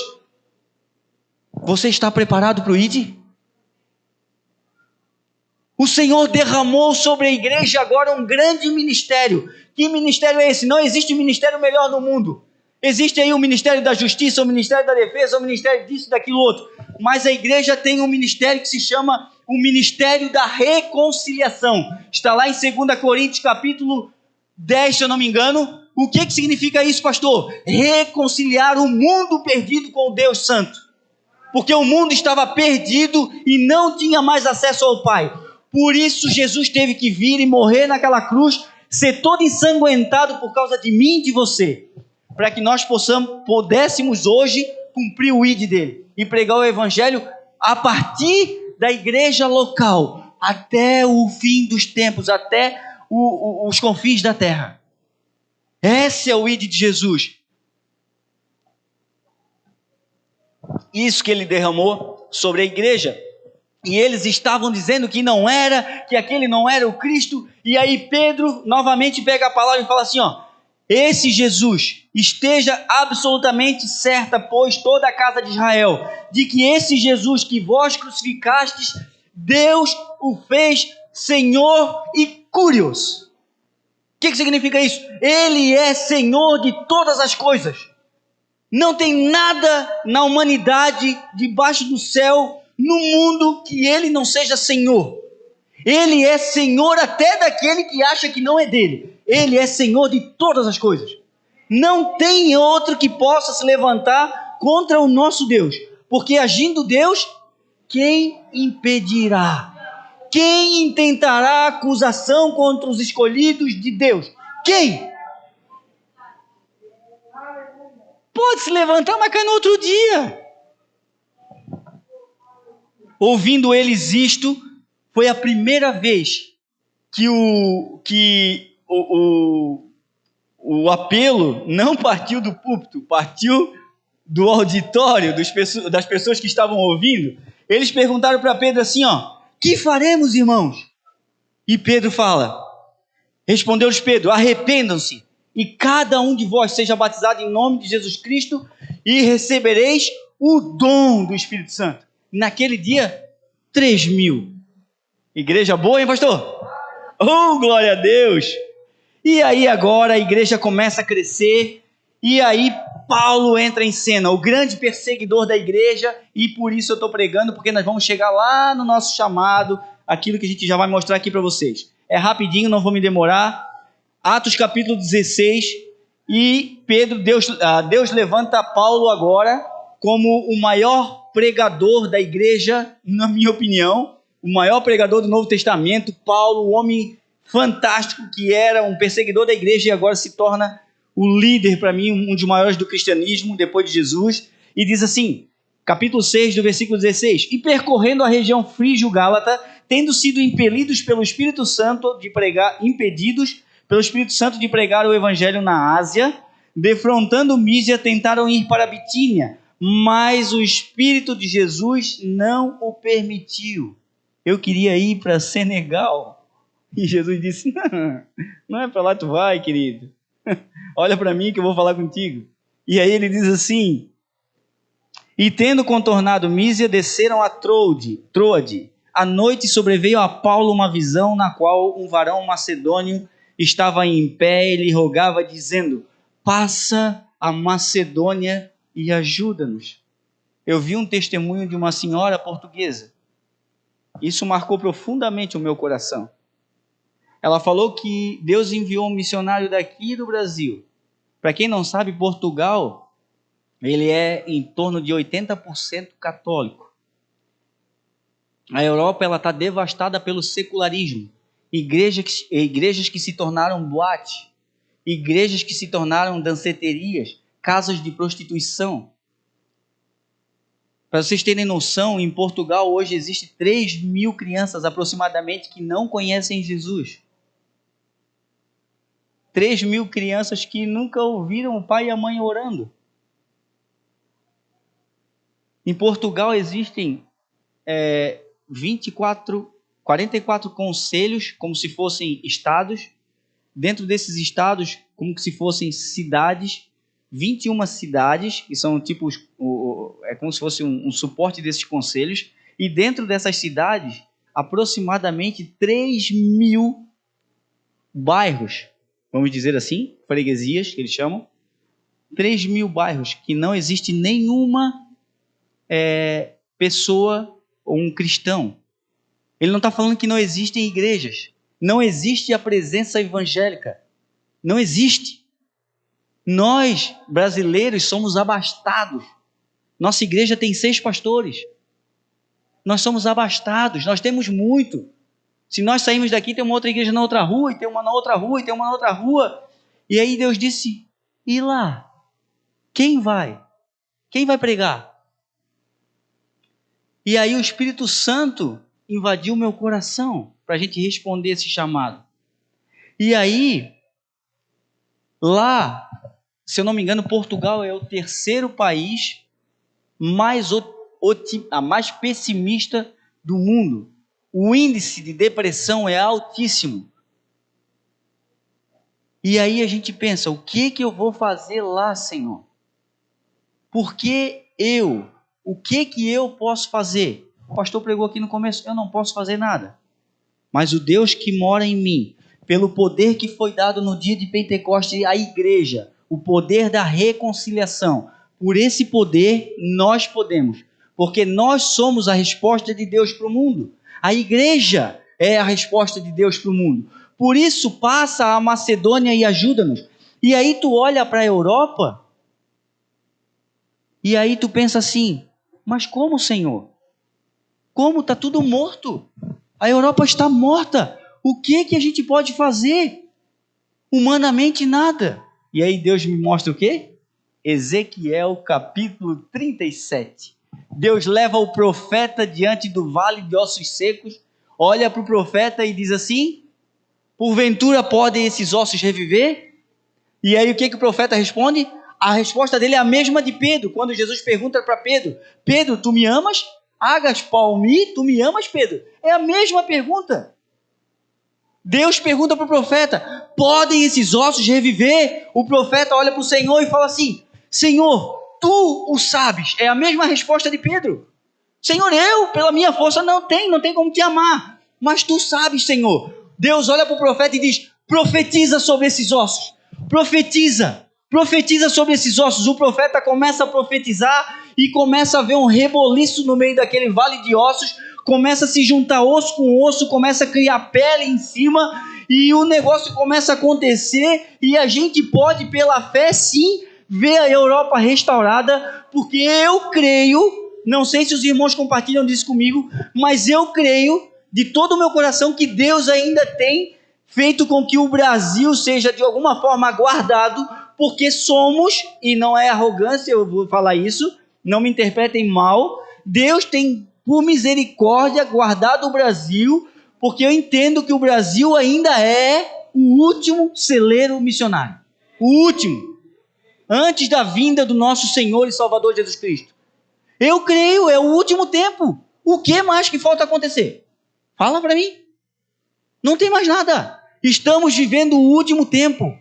[SPEAKER 3] Você está preparado para o ID? O Senhor derramou sobre a igreja agora um grande ministério. Que ministério é esse? Não existe ministério melhor no mundo. Existe aí o Ministério da Justiça, o Ministério da Defesa, o Ministério disso, daquilo outro. Mas a igreja tem um ministério que se chama o Ministério da Reconciliação. Está lá em 2 Coríntios capítulo 10, se eu não me engano. O que significa isso, pastor? Reconciliar o mundo perdido com o Deus Santo. Porque o mundo estava perdido e não tinha mais acesso ao Pai. Por isso Jesus teve que vir e morrer naquela cruz, ser todo ensanguentado por causa de mim e de você, para que nós pudéssemos hoje cumprir o ID dele e pregar o evangelho a partir da igreja local, até o fim dos tempos, até os confins da terra. Esse é o ID de Jesus. Isso que ele derramou sobre a igreja. E eles estavam dizendo que não era, que aquele não era o Cristo. E aí Pedro novamente pega a palavra e fala assim, esse Jesus, esteja absolutamente certa, pois toda a casa de Israel, de que esse Jesus que vós crucificastes, Deus o fez Senhor e Curios. O que significa isso? Ele é Senhor de todas as coisas. Não tem nada na humanidade, debaixo do céu, no mundo, que ele não seja Senhor. Ele é Senhor até daquele que acha que não é dele. Ele é Senhor de todas as coisas. Não tem outro que possa se levantar contra o nosso Deus. Porque agindo Deus, quem impedirá? Quem intentará acusação contra os escolhidos de Deus? Quem? Pode se levantar, mas cai no outro dia. Ouvindo eles isto, foi a primeira vez que o apelo não partiu do púlpito, partiu do auditório, das pessoas que estavam ouvindo. Eles perguntaram para Pedro assim, que faremos, irmãos? E Pedro fala, respondeu-lhes Pedro, arrependam-se e cada um de vós seja batizado em nome de Jesus Cristo e recebereis o dom do Espírito Santo. Naquele dia, 3.000. Igreja boa, hein, pastor? Oh, glória a Deus! E aí agora a igreja começa a crescer, e aí Paulo entra em cena, o grande perseguidor da igreja, e por isso eu estou pregando, porque nós vamos chegar lá no nosso chamado, aquilo que a gente já vai mostrar aqui para vocês. É rapidinho, não vou me demorar. Atos capítulo 16, e Deus levanta Paulo agora como o maior pregador da igreja, na minha opinião, o maior pregador do Novo Testamento. Paulo, o homem fantástico que era um perseguidor da igreja e agora se torna o líder, para mim, um dos maiores do cristianismo, depois de Jesus. E diz assim, capítulo 6, do versículo 16, e percorrendo a região frígio-gálata, tendo sido impedidos pelo Espírito Santo de pregar o evangelho na Ásia, defrontando Mísia, tentaram ir para a Bitínia, mas o Espírito de Jesus não o permitiu. Eu queria ir para Senegal. E Jesus disse, não é para lá tu vai, querido. Olha para mim que eu vou falar contigo. E aí ele diz assim, e tendo contornado Mísia, desceram a Troade. À noite sobreveio a Paulo uma visão, na qual um varão macedônio estava em pé e lhe rogava, dizendo, passa a Macedônia e ajuda-nos. Eu vi um testemunho de uma senhora portuguesa. Isso marcou profundamente o meu coração. Ela falou que Deus enviou um missionário daqui do Brasil. Para quem não sabe, Portugal, ele é em torno de 80% católico. A Europa está devastada pelo secularismo. Igrejas que se tornaram boate, igrejas que se tornaram danceterias, casas de prostituição. Para vocês terem noção, em Portugal hoje existem 3.000 crianças aproximadamente que não conhecem Jesus. 3.000 crianças que nunca ouviram o pai e a mãe orando. Em Portugal existem 44 conselhos, como se fossem estados. Dentro desses estados, como se fossem cidades, 21 cidades, que são tipo, é como se fosse um suporte desses conselhos. E dentro dessas cidades, aproximadamente 3.000 bairros, vamos dizer assim, freguesias, que eles chamam. 3.000 bairros que não existe nenhuma pessoa ou um cristão. Ele não está falando que não existem igrejas. Não existe a presença evangélica. Não existe. Nós, brasileiros, somos abastados. Nossa igreja tem 6 pastores. Nós somos abastados, nós temos muito. Se nós sairmos daqui, tem uma outra igreja na outra rua, e tem uma na outra rua, e tem uma na outra rua. E aí Deus disse, e lá? Quem vai? Quem vai pregar? E aí o Espírito Santo invadiu meu coração para a gente responder esse chamado. E aí, lá, se eu não me engano, Portugal é o 3º país mais pessimista do mundo. O índice de depressão é altíssimo. E aí a gente pensa, o que eu vou fazer lá, Senhor? Por que eu? O que eu posso fazer? O pastor pregou aqui no começo, eu não posso fazer nada. Mas o Deus que mora em mim, pelo poder que foi dado no dia de Pentecostes à igreja, o poder da reconciliação, por esse poder nós podemos, porque nós somos a resposta de Deus para o mundo. A igreja é a resposta de Deus para o mundo. Por isso passa a Macedônia e ajuda-nos. E aí tu olha para a Europa, e aí tu pensa assim, mas como, Senhor? Como? Está tudo morto. A Europa está morta. O que a gente pode fazer? Humanamente nada. E aí Deus me mostra o quê? Ezequiel capítulo 37. Deus leva o profeta diante do vale de ossos secos, olha para o profeta e diz assim, porventura podem esses ossos reviver? E aí o que o profeta responde? A resposta dele é a mesma de Pedro, quando Jesus pergunta para Pedro, Pedro, tu me amas? Agas palmi, tu me amas, Pedro? É a mesma pergunta. Deus pergunta para o profeta, podem esses ossos reviver? O profeta olha para o Senhor e fala assim, Senhor, tu o sabes. É a mesma resposta de Pedro. Senhor, eu, pela minha força, não tem como te amar. Mas tu sabes, Senhor. Deus olha para o profeta e diz, profetiza sobre esses ossos. Profetiza sobre esses ossos. O profeta começa a profetizar e começa a ver um reboliço no meio daquele vale de ossos, começa a se juntar osso com osso, começa a criar pele em cima, e o negócio começa a acontecer, e a gente pode, pela fé, sim, ver a Europa restaurada, porque eu creio, não sei se os irmãos compartilham disso comigo, mas eu creio, de todo o meu coração, que Deus ainda tem feito com que o Brasil seja, de alguma forma, guardado, porque somos, e não é arrogância, eu vou falar isso, não me interpretem mal, Deus tem, por misericórdia, guardado o Brasil, porque eu entendo que o Brasil ainda é o último celeiro missionário. O último. Antes da vinda do nosso Senhor e Salvador Jesus Cristo. Eu creio, é o último tempo. O que mais que falta acontecer? Fala para mim. Não tem mais nada. Estamos vivendo o último tempo.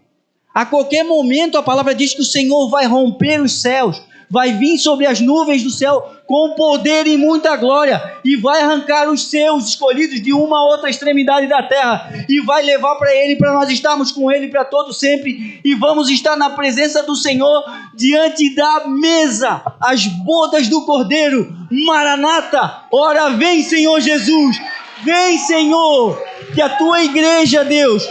[SPEAKER 3] A qualquer momento a palavra diz que o Senhor vai romper os céus, vai vir sobre as nuvens do céu com poder e muita glória, e vai arrancar os seus escolhidos de uma a outra extremidade da terra, e vai levar para Ele, para nós estarmos com Ele para todo sempre, e vamos estar na presença do Senhor, diante da mesa, as bodas do Cordeiro. Maranata, ora vem, Senhor Jesus, vem, Senhor, Que a tua igreja, Deus,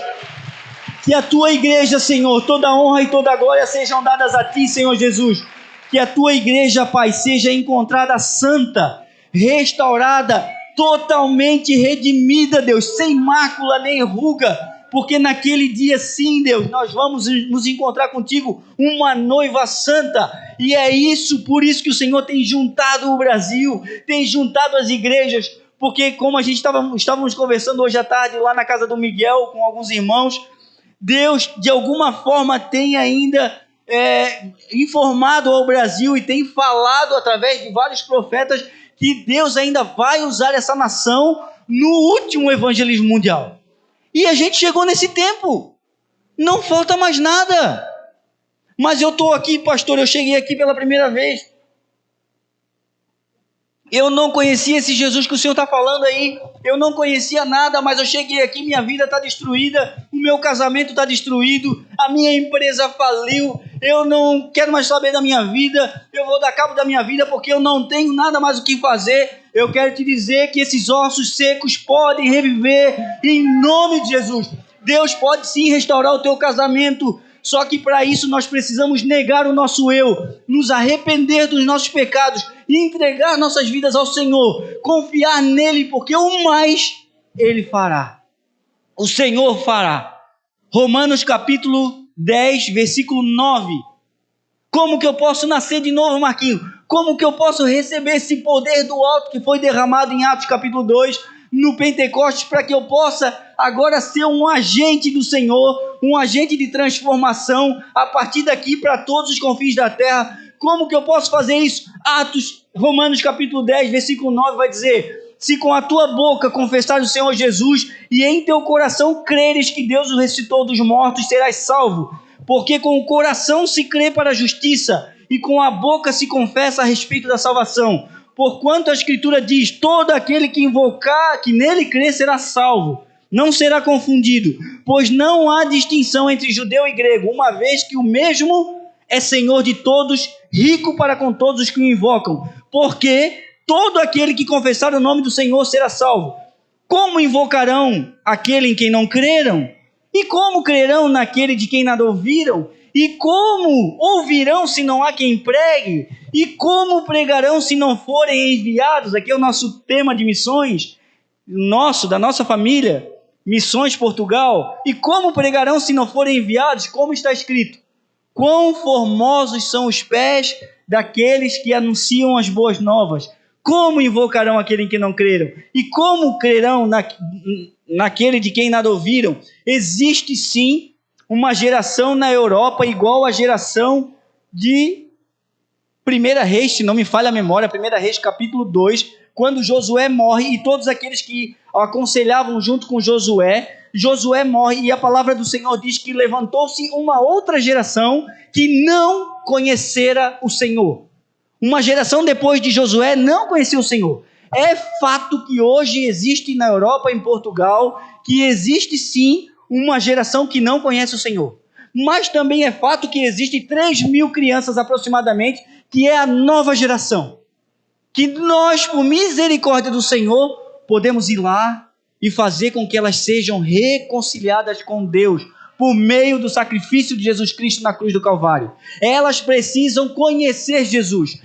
[SPEAKER 3] que a tua igreja, Senhor, toda honra e toda glória sejam dadas a ti, Senhor Jesus. Que a tua igreja, Pai, seja encontrada santa, restaurada, totalmente redimida, Deus, sem mácula nem ruga, porque naquele dia sim, Deus, nós vamos nos encontrar contigo, uma noiva santa, e é isso, por isso que o Senhor tem juntado o Brasil, tem juntado as igrejas, porque como a gente estávamos conversando hoje à tarde lá na casa do Miguel com alguns irmãos, Deus de alguma forma tem ainda informado ao Brasil e tem falado através de vários profetas que Deus ainda vai usar essa nação no último evangelismo mundial. E a gente chegou nesse tempo. Não falta mais nada. Mas eu estou aqui, pastor, eu cheguei aqui pela primeira vez. Eu não conhecia esse Jesus que o Senhor está falando aí. Eu não conhecia nada, mas eu cheguei aqui, minha vida está destruída, o meu casamento está destruído, a minha empresa faliu, eu não quero mais saber da minha vida, eu vou dar cabo da minha vida porque eu não tenho nada mais o que fazer. Eu quero te dizer que esses ossos secos podem reviver em nome de Jesus. Deus pode sim restaurar o teu casamento, só que para isso nós precisamos negar o nosso eu, nos arrepender dos nossos pecados e entregar nossas vidas ao Senhor, confiar nele, porque o mais ele fará. O Senhor fará. Romanos capítulo 10, versículo 9. Como que eu posso nascer de novo, Marquinhos? Como que eu posso receber esse poder do alto que foi derramado em Atos capítulo 2, no Pentecostes, para que eu possa agora ser um agente do Senhor, um agente de transformação a partir daqui para todos os confins da terra? Como que eu posso fazer isso? Romanos capítulo 10, versículo 9 vai dizer: se com a tua boca confessares o Senhor Jesus e em teu coração creres que Deus o ressuscitou dos mortos, serás salvo. Porque com o coração se crê para a justiça e com a boca se confessa a respeito da salvação. Porquanto a Escritura diz: todo aquele que invocar, que nele crê, será salvo. Não será confundido, pois não há distinção entre judeu e grego, uma vez que o mesmo é Senhor de todos, rico para com todos os que o invocam. Porque todo aquele que confessar o nome do Senhor será salvo. Como invocarão aquele em quem não creram? E como crerão naquele de quem nada ouviram? E como ouvirão se não há quem pregue? E como pregarão se não forem enviados? Aqui é o nosso tema de missões, da nossa família, Missões Portugal. E como pregarão se não forem enviados? Como está escrito: quão formosos são os pés daqueles que anunciam as boas novas. Como invocarão aquele em que não creram? E como crerão naquele de quem nada ouviram? Existe sim uma geração na Europa igual à geração de 1 Reis, se não me falha a memória, 1 Reis capítulo 2, quando Josué morre e todos aqueles que o aconselhavam junto com Josué morre, e a palavra do Senhor diz que levantou-se uma outra geração que não conhecera o Senhor. Uma geração depois de Josué não conheceu o Senhor. É fato que hoje existe na Europa, em Portugal, que existe sim uma geração que não conhece o Senhor. Mas também é fato que existe 3.000 crianças aproximadamente, que é a nova geração. Que nós, por misericórdia do Senhor, podemos ir lá e fazer com que elas sejam reconciliadas com Deus por meio do sacrifício de Jesus Cristo na cruz do Calvário. Elas precisam conhecer Jesus.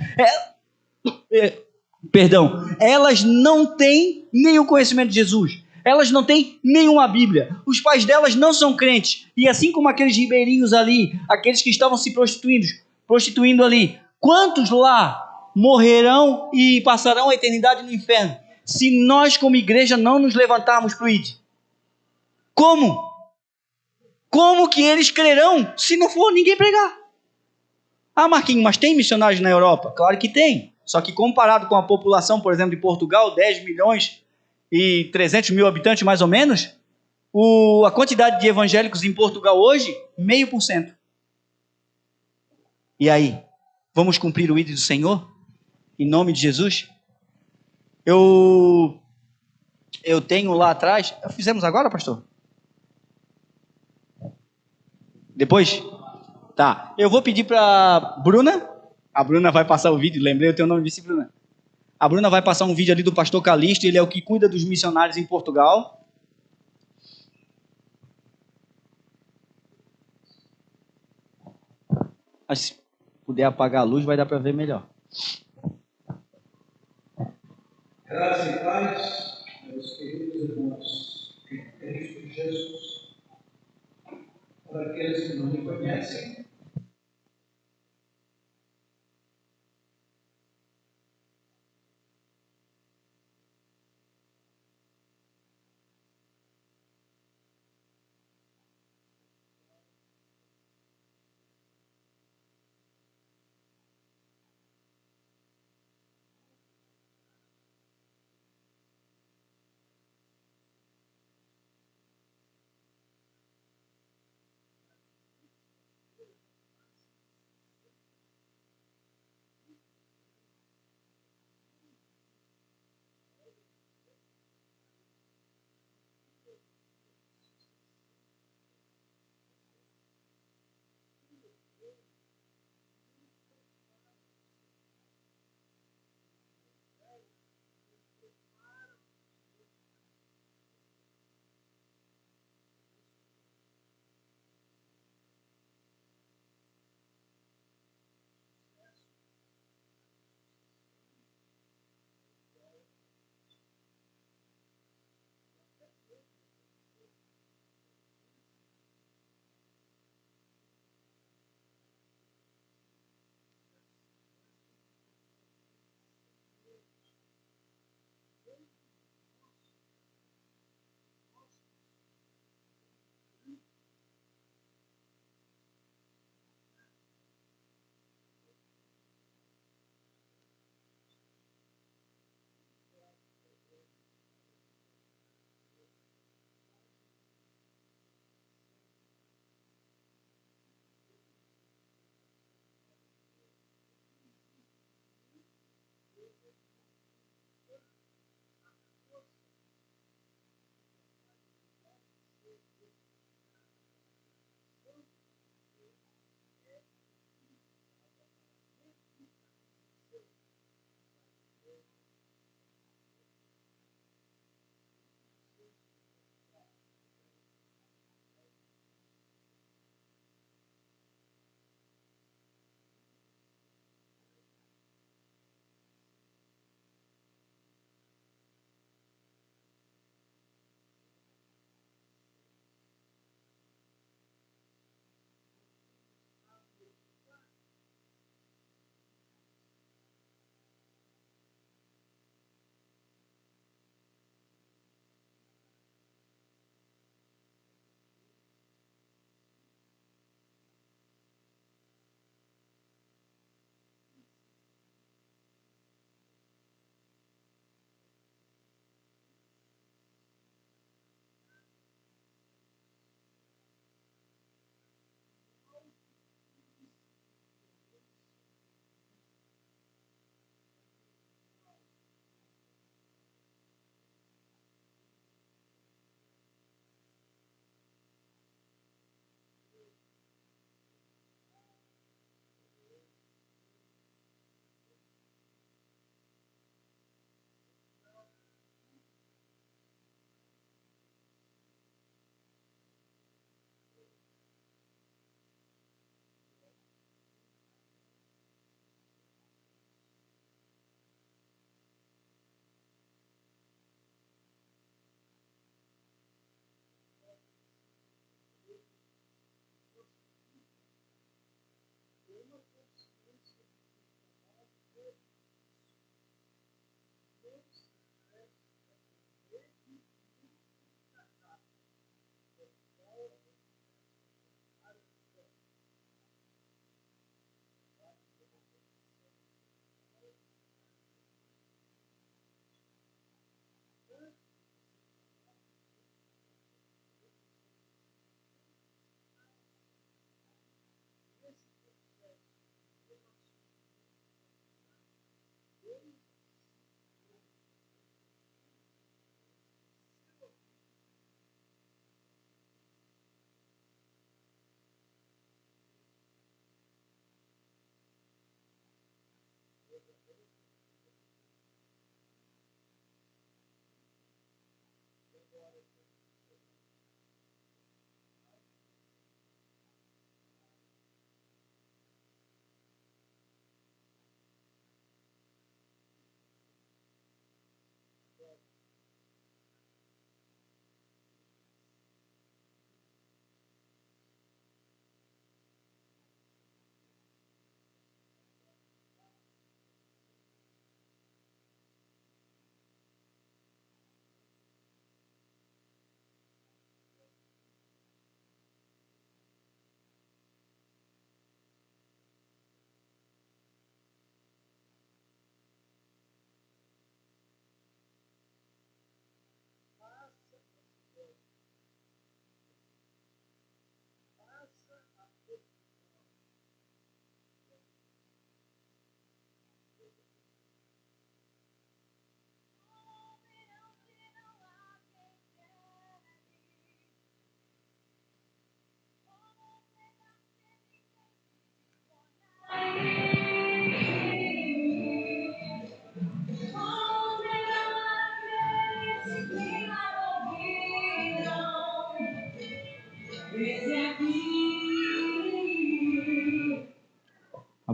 [SPEAKER 3] Elas não têm nenhum conhecimento de Jesus. Elas não têm nenhuma Bíblia. Os pais delas não são crentes. E assim como aqueles ribeirinhos ali, aqueles que estavam se prostituindo ali, quantos lá morrerão e passarão a eternidade no inferno, se nós como igreja não nos levantarmos para o ID? Como? Como que eles crerão se não for ninguém pregar? Ah, Marquinhos, mas tem missionários na Europa? Claro que tem. Só que comparado com a população, por exemplo, de Portugal, 10 milhões e 300 mil habitantes mais ou menos, a quantidade de evangélicos em Portugal hoje, 0,5%. E aí? Vamos cumprir o ID do Senhor? Em nome de Jesus? Eu tenho lá atrás... Fizemos agora, pastor? Depois? Tá. Eu vou pedir para Bruna. A Bruna vai passar o vídeo. Lembrei o teu nome, disse Bruna. A Bruna vai passar um vídeo ali do pastor Calixto. Ele é o que cuida dos missionários em Portugal. Mas se puder apagar a luz, vai dar para ver melhor.
[SPEAKER 4] Graça e paz, meus queridos irmãos, em Cristo Jesus. Para aqueles que não me conhecem,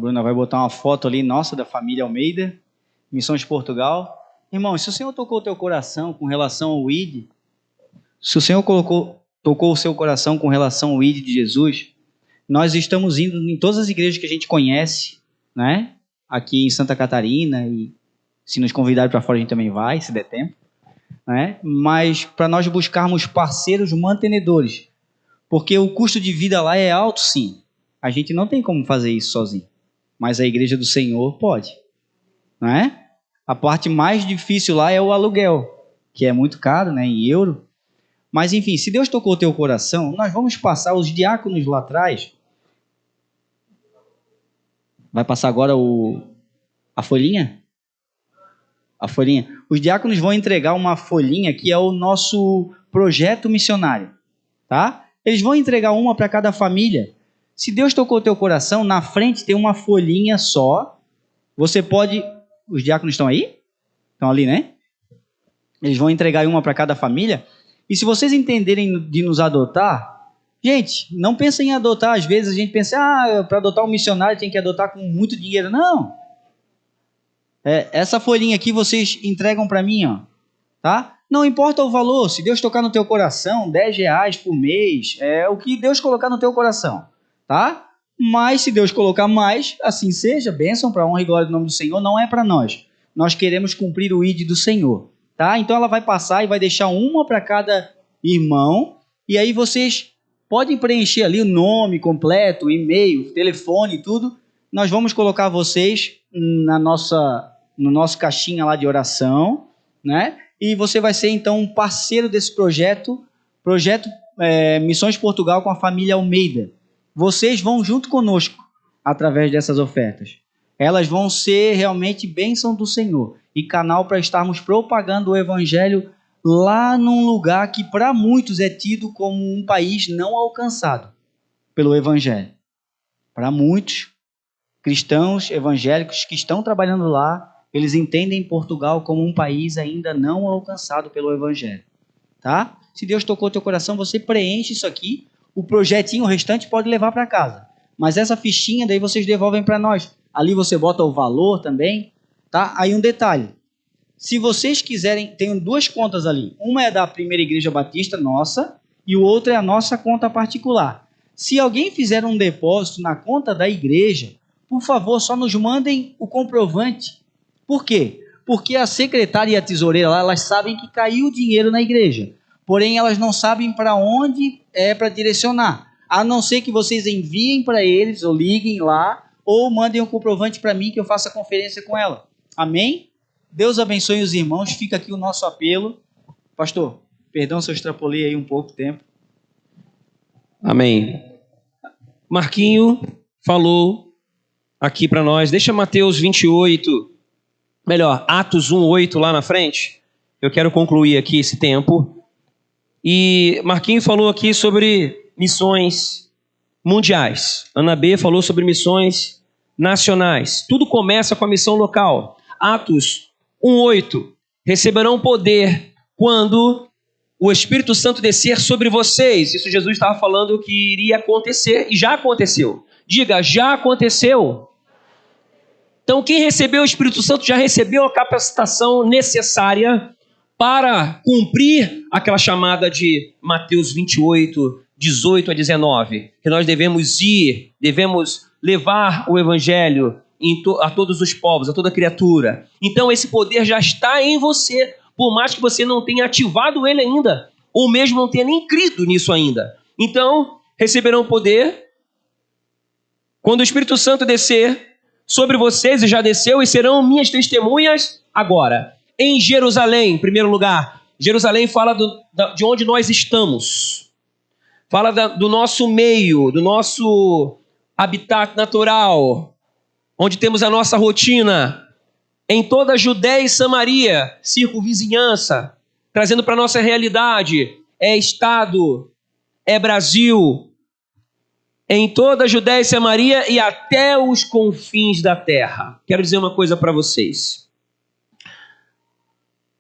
[SPEAKER 3] Bruna vai botar uma foto ali, nossa, da família Almeida, Missões Portugal. Irmão, se o Senhor tocou o teu coração com relação ao ID, se o Senhor tocou o seu coração com relação ao ID de Jesus, nós estamos indo em todas as igrejas que a gente conhece, né? Aqui em Santa Catarina, e se nos convidarem para fora a gente também vai, se der tempo, né? Mas para nós buscarmos parceiros mantenedores, porque o custo de vida lá é alto, sim. A gente não tem como fazer isso sozinho, mas a igreja do Senhor pode, né? A parte mais difícil lá é o aluguel, que é muito caro, né, em euro. Mas enfim, se Deus tocou o teu coração, nós vamos passar os diáconos lá atrás. Vai passar agora a folhinha? A folhinha. Os diáconos vão entregar uma folhinha que é o nosso projeto missionário, tá? Eles vão entregar uma para cada família. Se Deus tocou o teu coração, na frente tem uma folhinha só. Você pode... Os diáconos estão aí? Estão ali, né? Eles vão entregar uma para cada família. E se vocês entenderem de nos adotar, gente, não pensem em adotar. Às vezes a gente pensa, para adotar um missionário tem que adotar com muito dinheiro. Não. Essa folhinha aqui vocês entregam para mim, ó, tá? Não importa o valor. Se Deus tocar no teu coração, R$10 por mês, é o que Deus colocar no teu coração, tá? Mas se Deus colocar mais, assim seja, bênção para a honra e glória do nome do Senhor, não é para nós. Nós queremos cumprir o ID do Senhor, tá? Então ela vai passar e vai deixar uma para cada irmão, e aí vocês podem preencher ali o nome completo, o e-mail, telefone e tudo. Nós vamos colocar vocês no nosso caixinha lá de oração, né? E você vai ser então um parceiro desse projeto Missões Portugal com a família Almeida. Vocês vão junto conosco através dessas ofertas. Elas vão ser realmente bênção do Senhor e canal para estarmos propagando o Evangelho lá num lugar que para muitos é tido como um país não alcançado pelo Evangelho. Para muitos cristãos evangélicos que estão trabalhando lá, eles entendem Portugal como um país ainda não alcançado pelo Evangelho. Tá? Se Deus tocou teu coração, você preenche isso aqui. O projetinho, o restante, pode levar para casa. Mas essa fichinha daí vocês devolvem para nós. Ali você bota o valor também, tá? Aí um detalhe. Se vocês quiserem, tem duas contas ali. Uma é da Primeira Igreja Batista, nossa, e o outro é a nossa conta particular. Se alguém fizer um depósito na conta da igreja, por favor, só nos mandem o comprovante. Por quê? Porque a secretária e a tesoureira lá, elas sabem que caiu o dinheiro na igreja. Porém, elas não sabem para onde é para direcionar. A não ser que vocês enviem para eles, ou liguem lá, ou mandem um comprovante para mim que eu faça conferência com ela. Amém? Deus abençoe os irmãos. Fica aqui o nosso apelo. Pastor, perdão se eu extrapolei aí um pouco o tempo.
[SPEAKER 1] Amém. Marquinho falou aqui para nós. Deixa Mateus 28, melhor, Atos 1:8 lá na frente. Eu quero concluir aqui esse tempo. E Marquinho falou aqui sobre missões mundiais. Ana B falou sobre missões nacionais. Tudo começa com a missão local. Atos 1:8. Receberão poder quando o Espírito Santo descer sobre vocês. Isso Jesus estava falando que iria acontecer e já aconteceu. Diga, já aconteceu. Então quem recebeu o Espírito Santo já recebeu a capacitação necessária para cumprir aquela chamada de Mateus 28, 18 a 19, que nós devemos ir, devemos levar o Evangelho a todos os povos, a toda criatura. Então esse poder já está em você, por mais que você não tenha ativado ele ainda, ou mesmo não tenha nem crido nisso ainda. Então, receberão poder quando o Espírito Santo descer sobre vocês, e já desceu, e serão minhas testemunhas agora. Em Jerusalém, em primeiro lugar. Jerusalém fala de onde nós estamos. Fala do nosso meio, do nosso habitat natural, onde temos a nossa rotina. Em toda a Judéia e Samaria, circunvizinhança, trazendo para a nossa realidade. É Estado, é Brasil. Em toda a Judéia e Samaria e até os confins da terra. Quero dizer uma coisa para vocês.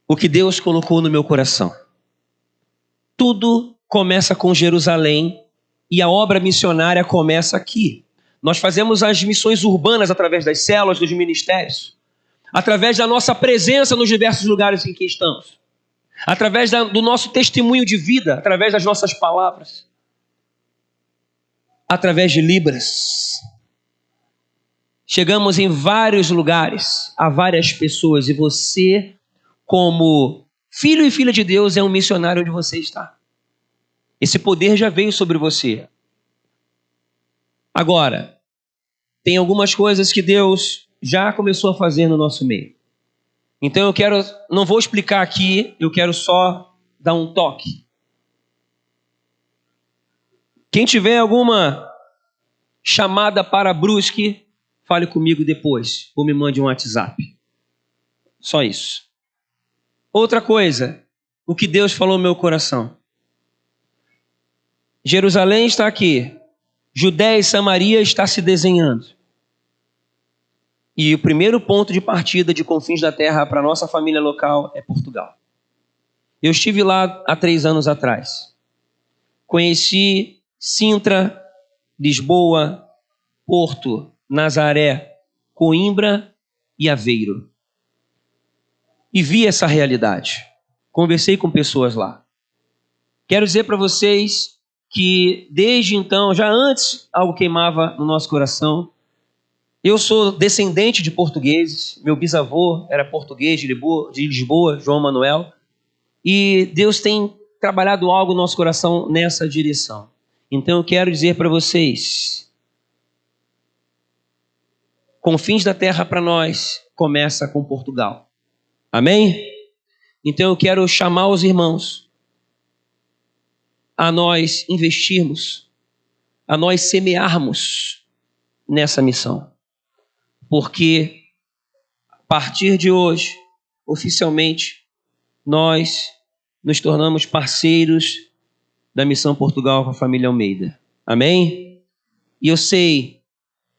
[SPEAKER 1] O que Deus colocou no meu coração. Tudo começa com Jerusalém e a obra missionária começa aqui. Nós fazemos as missões urbanas através das células, dos ministérios, através da nossa presença nos diversos lugares em que estamos, através do nosso testemunho de vida, através das nossas palavras, através de Libras. Chegamos em vários lugares, a várias pessoas, e você, como filho e filha de Deus, é um missionário onde você está. Esse poder já veio sobre você. Agora, tem algumas coisas que Deus já começou a fazer no nosso meio. Então não vou explicar aqui, eu quero só dar um toque. Quem tiver alguma chamada para Brusque, fale comigo depois, ou me mande um WhatsApp. Só isso. Outra coisa, o que Deus falou no meu coração. Jerusalém está aqui. Judéia e Samaria está se desenhando. E o primeiro ponto de partida de Confins da Terra para a nossa família local é Portugal. Eu estive lá há 3 anos atrás. Conheci Sintra, Lisboa, Porto, Nazaré, Coimbra e Aveiro. E vi essa realidade. Conversei com pessoas lá. Quero dizer para vocês que desde então, já antes algo queimava no nosso coração. Eu sou descendente de portugueses, meu bisavô era português de Lisboa, João Manuel, e Deus tem trabalhado algo no nosso coração nessa direção. Então eu quero dizer para vocês, Confins da Terra para nós começa com Portugal. Amém? Então eu quero chamar os irmãos a nós investirmos, a nós semearmos nessa missão. Porque a partir de hoje, oficialmente, nós nos tornamos parceiros da Missão Portugal com a família Almeida. Amém? E eu sei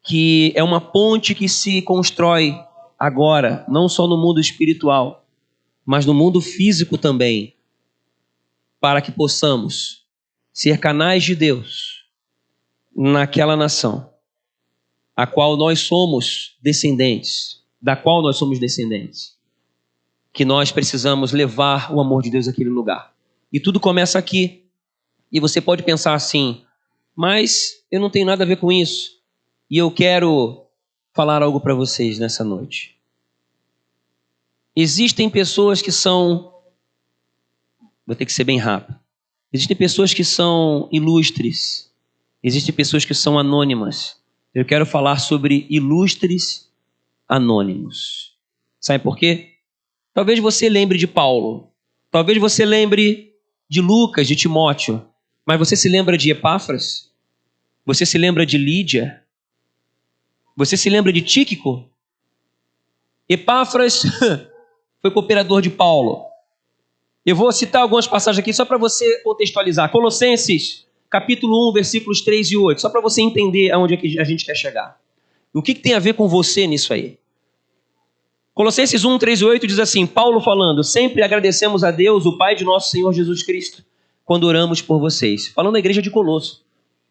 [SPEAKER 1] que é uma ponte que se constrói agora, não só no mundo espiritual, mas no mundo físico também, para que possamos ser canais de Deus naquela nação, a qual nós somos descendentes, da qual nós somos descendentes, que nós precisamos levar o amor de Deus àquele lugar. E tudo começa aqui. E você pode pensar assim, mas eu não tenho nada a ver com isso. E eu quero falar algo para vocês nessa noite. Existem pessoas que são... Vou ter que ser bem rápido. Existem pessoas que são ilustres. Existem pessoas que são anônimas. Eu quero falar sobre ilustres anônimos. Sabe por quê? Talvez você lembre de Paulo. Talvez você lembre de Lucas, de Timóteo. Mas você se lembra de Epáfras? Você se lembra de Lídia? Você se lembra de Tíquico? Epáfras foi cooperador de Paulo. Eu vou citar algumas passagens aqui só para você contextualizar. Colossenses, capítulo 1, versículos 3 e 8. Só para você entender aonde a gente quer chegar. O que tem a ver com você nisso aí? Colossenses 1, 3 e 8 diz assim, Paulo falando, sempre agradecemos a Deus, o Pai de nosso Senhor Jesus Cristo, quando oramos por vocês. Falando da igreja de Colosso.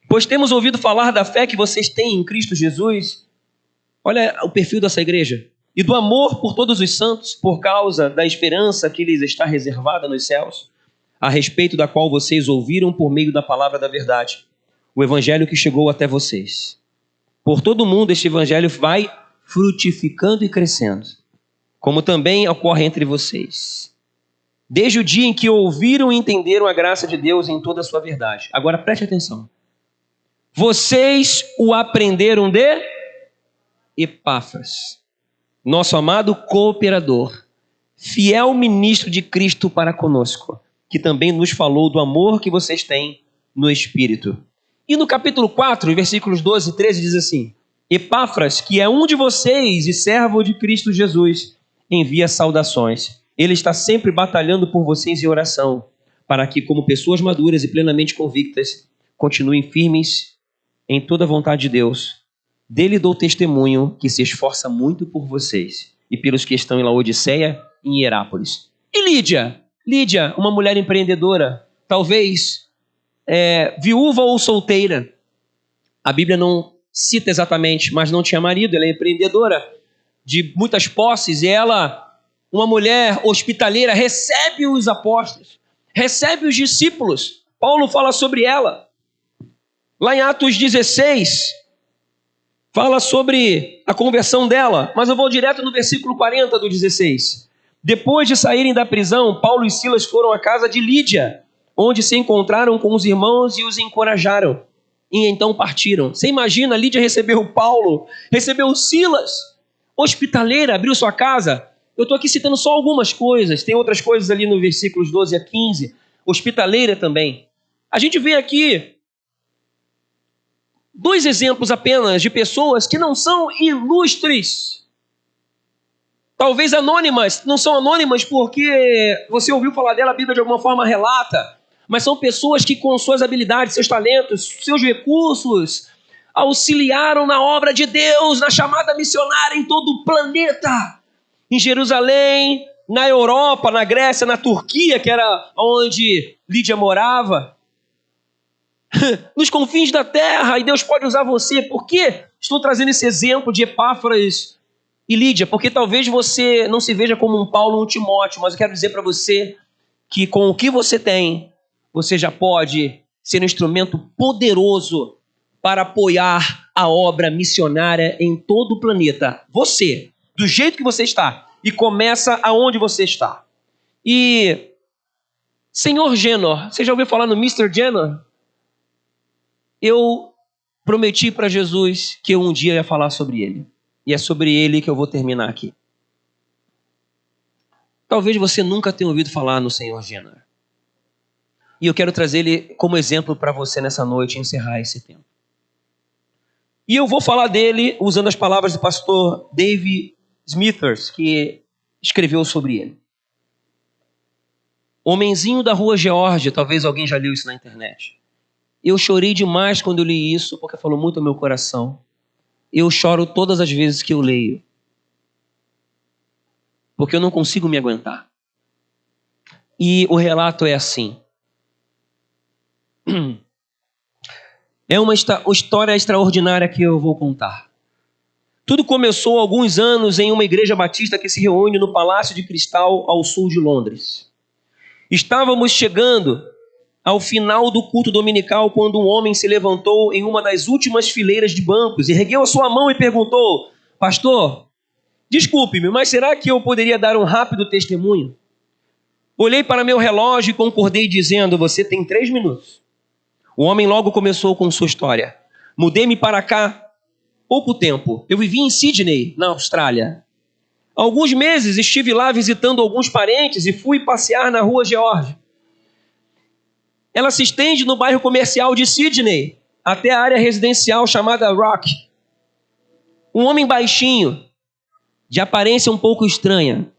[SPEAKER 1] Pois temos ouvido falar da fé que vocês têm em Cristo Jesus. Olha o perfil dessa igreja. E do amor por todos os santos, por causa da esperança que lhes está reservada nos céus, a respeito da qual vocês ouviram por meio da palavra da verdade, o evangelho que chegou até vocês. Por todo mundo este evangelho vai frutificando e crescendo, como também ocorre entre vocês, desde o dia em que ouviram e entenderam a graça de Deus em toda a sua verdade. Agora preste atenção. Vocês o aprenderam de Epáfras, nosso amado cooperador, fiel ministro de Cristo para conosco, que também nos falou do amor que vocês têm no Espírito. E no capítulo 4, versículos 12 e 13, diz assim, Epáfras, que é um de vocês e servo de Cristo Jesus, envia saudações. Ele está sempre batalhando por vocês em oração, para que, como pessoas maduras e plenamente convictas, continuem firmes em toda a vontade de Deus. Dele dou testemunho que se esforça muito por vocês e pelos que estão em Laodiceia e em Hierápolis. E Lídia? Lídia, uma mulher empreendedora, talvez viúva ou solteira. A Bíblia não cita exatamente, mas não tinha marido. Ela é empreendedora de muitas posses e ela, uma mulher hospitaleira, recebe os apóstolos, recebe os discípulos. Paulo fala sobre ela. Lá em Atos 16, fala sobre a conversão dela, mas eu vou direto no versículo 40 do 16. Depois de saírem da prisão, Paulo e Silas foram à casa de Lídia, onde se encontraram com os irmãos e os encorajaram. E então partiram. Você imagina, Lídia recebeu Paulo, recebeu Silas, hospitaleira, abriu sua casa. Eu estou aqui citando só algumas coisas, tem outras coisas ali no versículos 12 a 15, hospitaleira também. A gente vê aqui 2 exemplos apenas de pessoas que não são ilustres. Talvez anônimas, não são anônimas porque você ouviu falar dela, a Bíblia de alguma forma relata, mas são pessoas que com suas habilidades, seus talentos, seus recursos, auxiliaram na obra de Deus, na chamada missionária em todo o planeta. Em Jerusalém, na Europa, na Grécia, na Turquia, que era onde Lídia morava. Nos confins da terra, e Deus pode usar você. Por que estou trazendo esse exemplo de Epáfras e Lídia? Porque talvez você não se veja como um Paulo ou um Timóteo, mas eu quero dizer para você que com o que você tem, você já pode ser um instrumento poderoso para apoiar a obra missionária em todo o planeta. Você, do jeito que você está, e começa aonde você está. E, Senhor Genor, você já ouviu falar no Mr. Genor? Eu prometi para Jesus que eu um dia ia falar sobre ele. E é sobre ele que eu vou terminar aqui. Talvez você nunca tenha ouvido falar no Senhor Genor. E eu quero trazer ele como exemplo para você nessa noite e encerrar esse tempo. E eu vou falar dele usando as palavras do pastor Dave Smithers, que escreveu sobre ele. Homenzinho da Rua Geórgia, talvez alguém já leu isso na internet. Eu chorei demais quando eu li isso, porque falou muito ao meu coração. Eu choro todas as vezes que eu leio, porque eu não consigo me aguentar. E o relato é assim. É uma história extraordinária que eu vou contar. Tudo começou há alguns anos em uma igreja batista que se reúne no Palácio de Cristal, ao sul de Londres. Estávamos chegando ao final do culto dominical quando um homem se levantou em uma das últimas fileiras de bancos e ergueu a sua mão e perguntou: pastor, desculpe-me, mas será que eu poderia dar um rápido testemunho? Olhei para meu relógio e concordei dizendo: você tem 3 minutos. O homem logo começou com sua história. Mudei-me para cá pouco tempo. Eu vivi em Sydney, na Austrália. Há alguns meses estive lá visitando alguns parentes e fui passear na Rua Geórgia. Ela se estende no bairro comercial de Sydney até a área residencial chamada Rock. Um homem baixinho, de aparência um pouco estranha,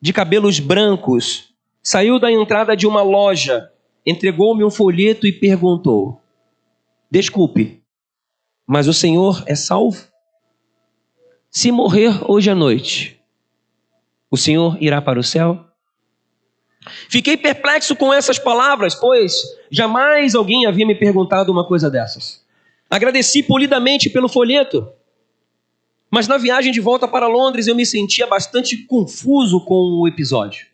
[SPEAKER 1] de cabelos brancos, saiu da entrada de uma loja, entregou-me um folheto e perguntou: desculpe, mas o senhor é salvo? Se morrer hoje à noite, o senhor irá para o céu? Fiquei perplexo com essas palavras, pois jamais alguém havia me perguntado uma coisa dessas. Agradeci polidamente pelo folheto, mas na viagem de volta para Londres eu me sentia bastante confuso com o episódio.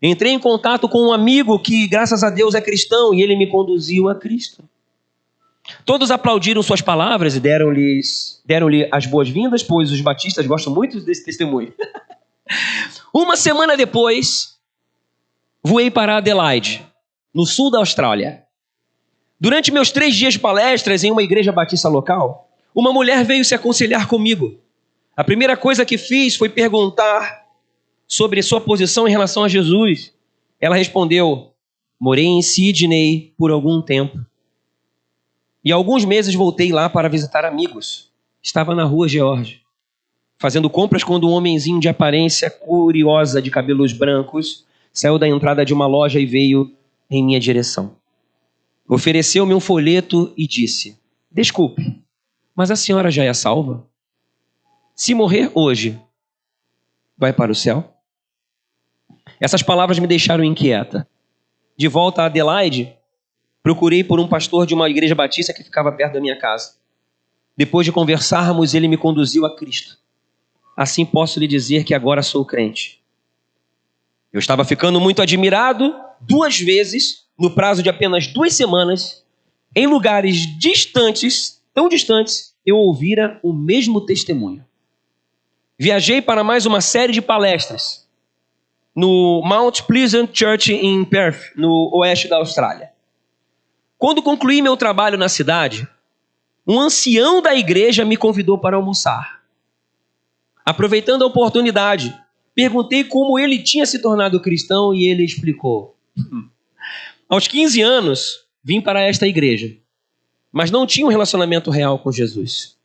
[SPEAKER 1] Entrei em contato com um amigo que, graças a Deus, é cristão e ele me conduziu a Cristo. Todos aplaudiram suas palavras e deram-lhe as boas-vindas, pois os batistas gostam muito desse testemunho. Uma semana depois, voei para Adelaide, no sul da Austrália. Durante meus 3 dias de palestras em uma igreja batista local, uma mulher veio se aconselhar comigo. A primeira coisa que fiz foi perguntar sobre sua posição em relação a Jesus. Ela respondeu: morei em Sydney por algum tempo. E há alguns meses voltei lá para visitar amigos. Estava na Rua Geórgia, fazendo compras quando um homenzinho de aparência curiosa, de cabelos brancos, saiu da entrada de uma loja e veio em minha direção. Ofereceu-me um folheto e disse: desculpe, mas a senhora já é salva? Se morrer hoje, vai para o céu? Essas palavras me deixaram inquieta. De volta a Adelaide, procurei por um pastor de uma igreja batista que ficava perto da minha casa. Depois de conversarmos, ele me conduziu a Cristo. Assim posso lhe dizer que agora sou crente. Eu estava ficando muito admirado. 2 vezes, no prazo de apenas 2 semanas, em lugares distantes, tão distantes, eu ouvira o mesmo testemunho. Viajei para mais uma série de palestras no Mount Pleasant Church em Perth, no oeste da Austrália. Quando concluí meu trabalho na cidade, um ancião da igreja me convidou para almoçar. Aproveitando a oportunidade, perguntei como ele tinha se tornado cristão e ele explicou. Aos 15 anos, vim para esta igreja, mas não tinha um relacionamento real com Jesus.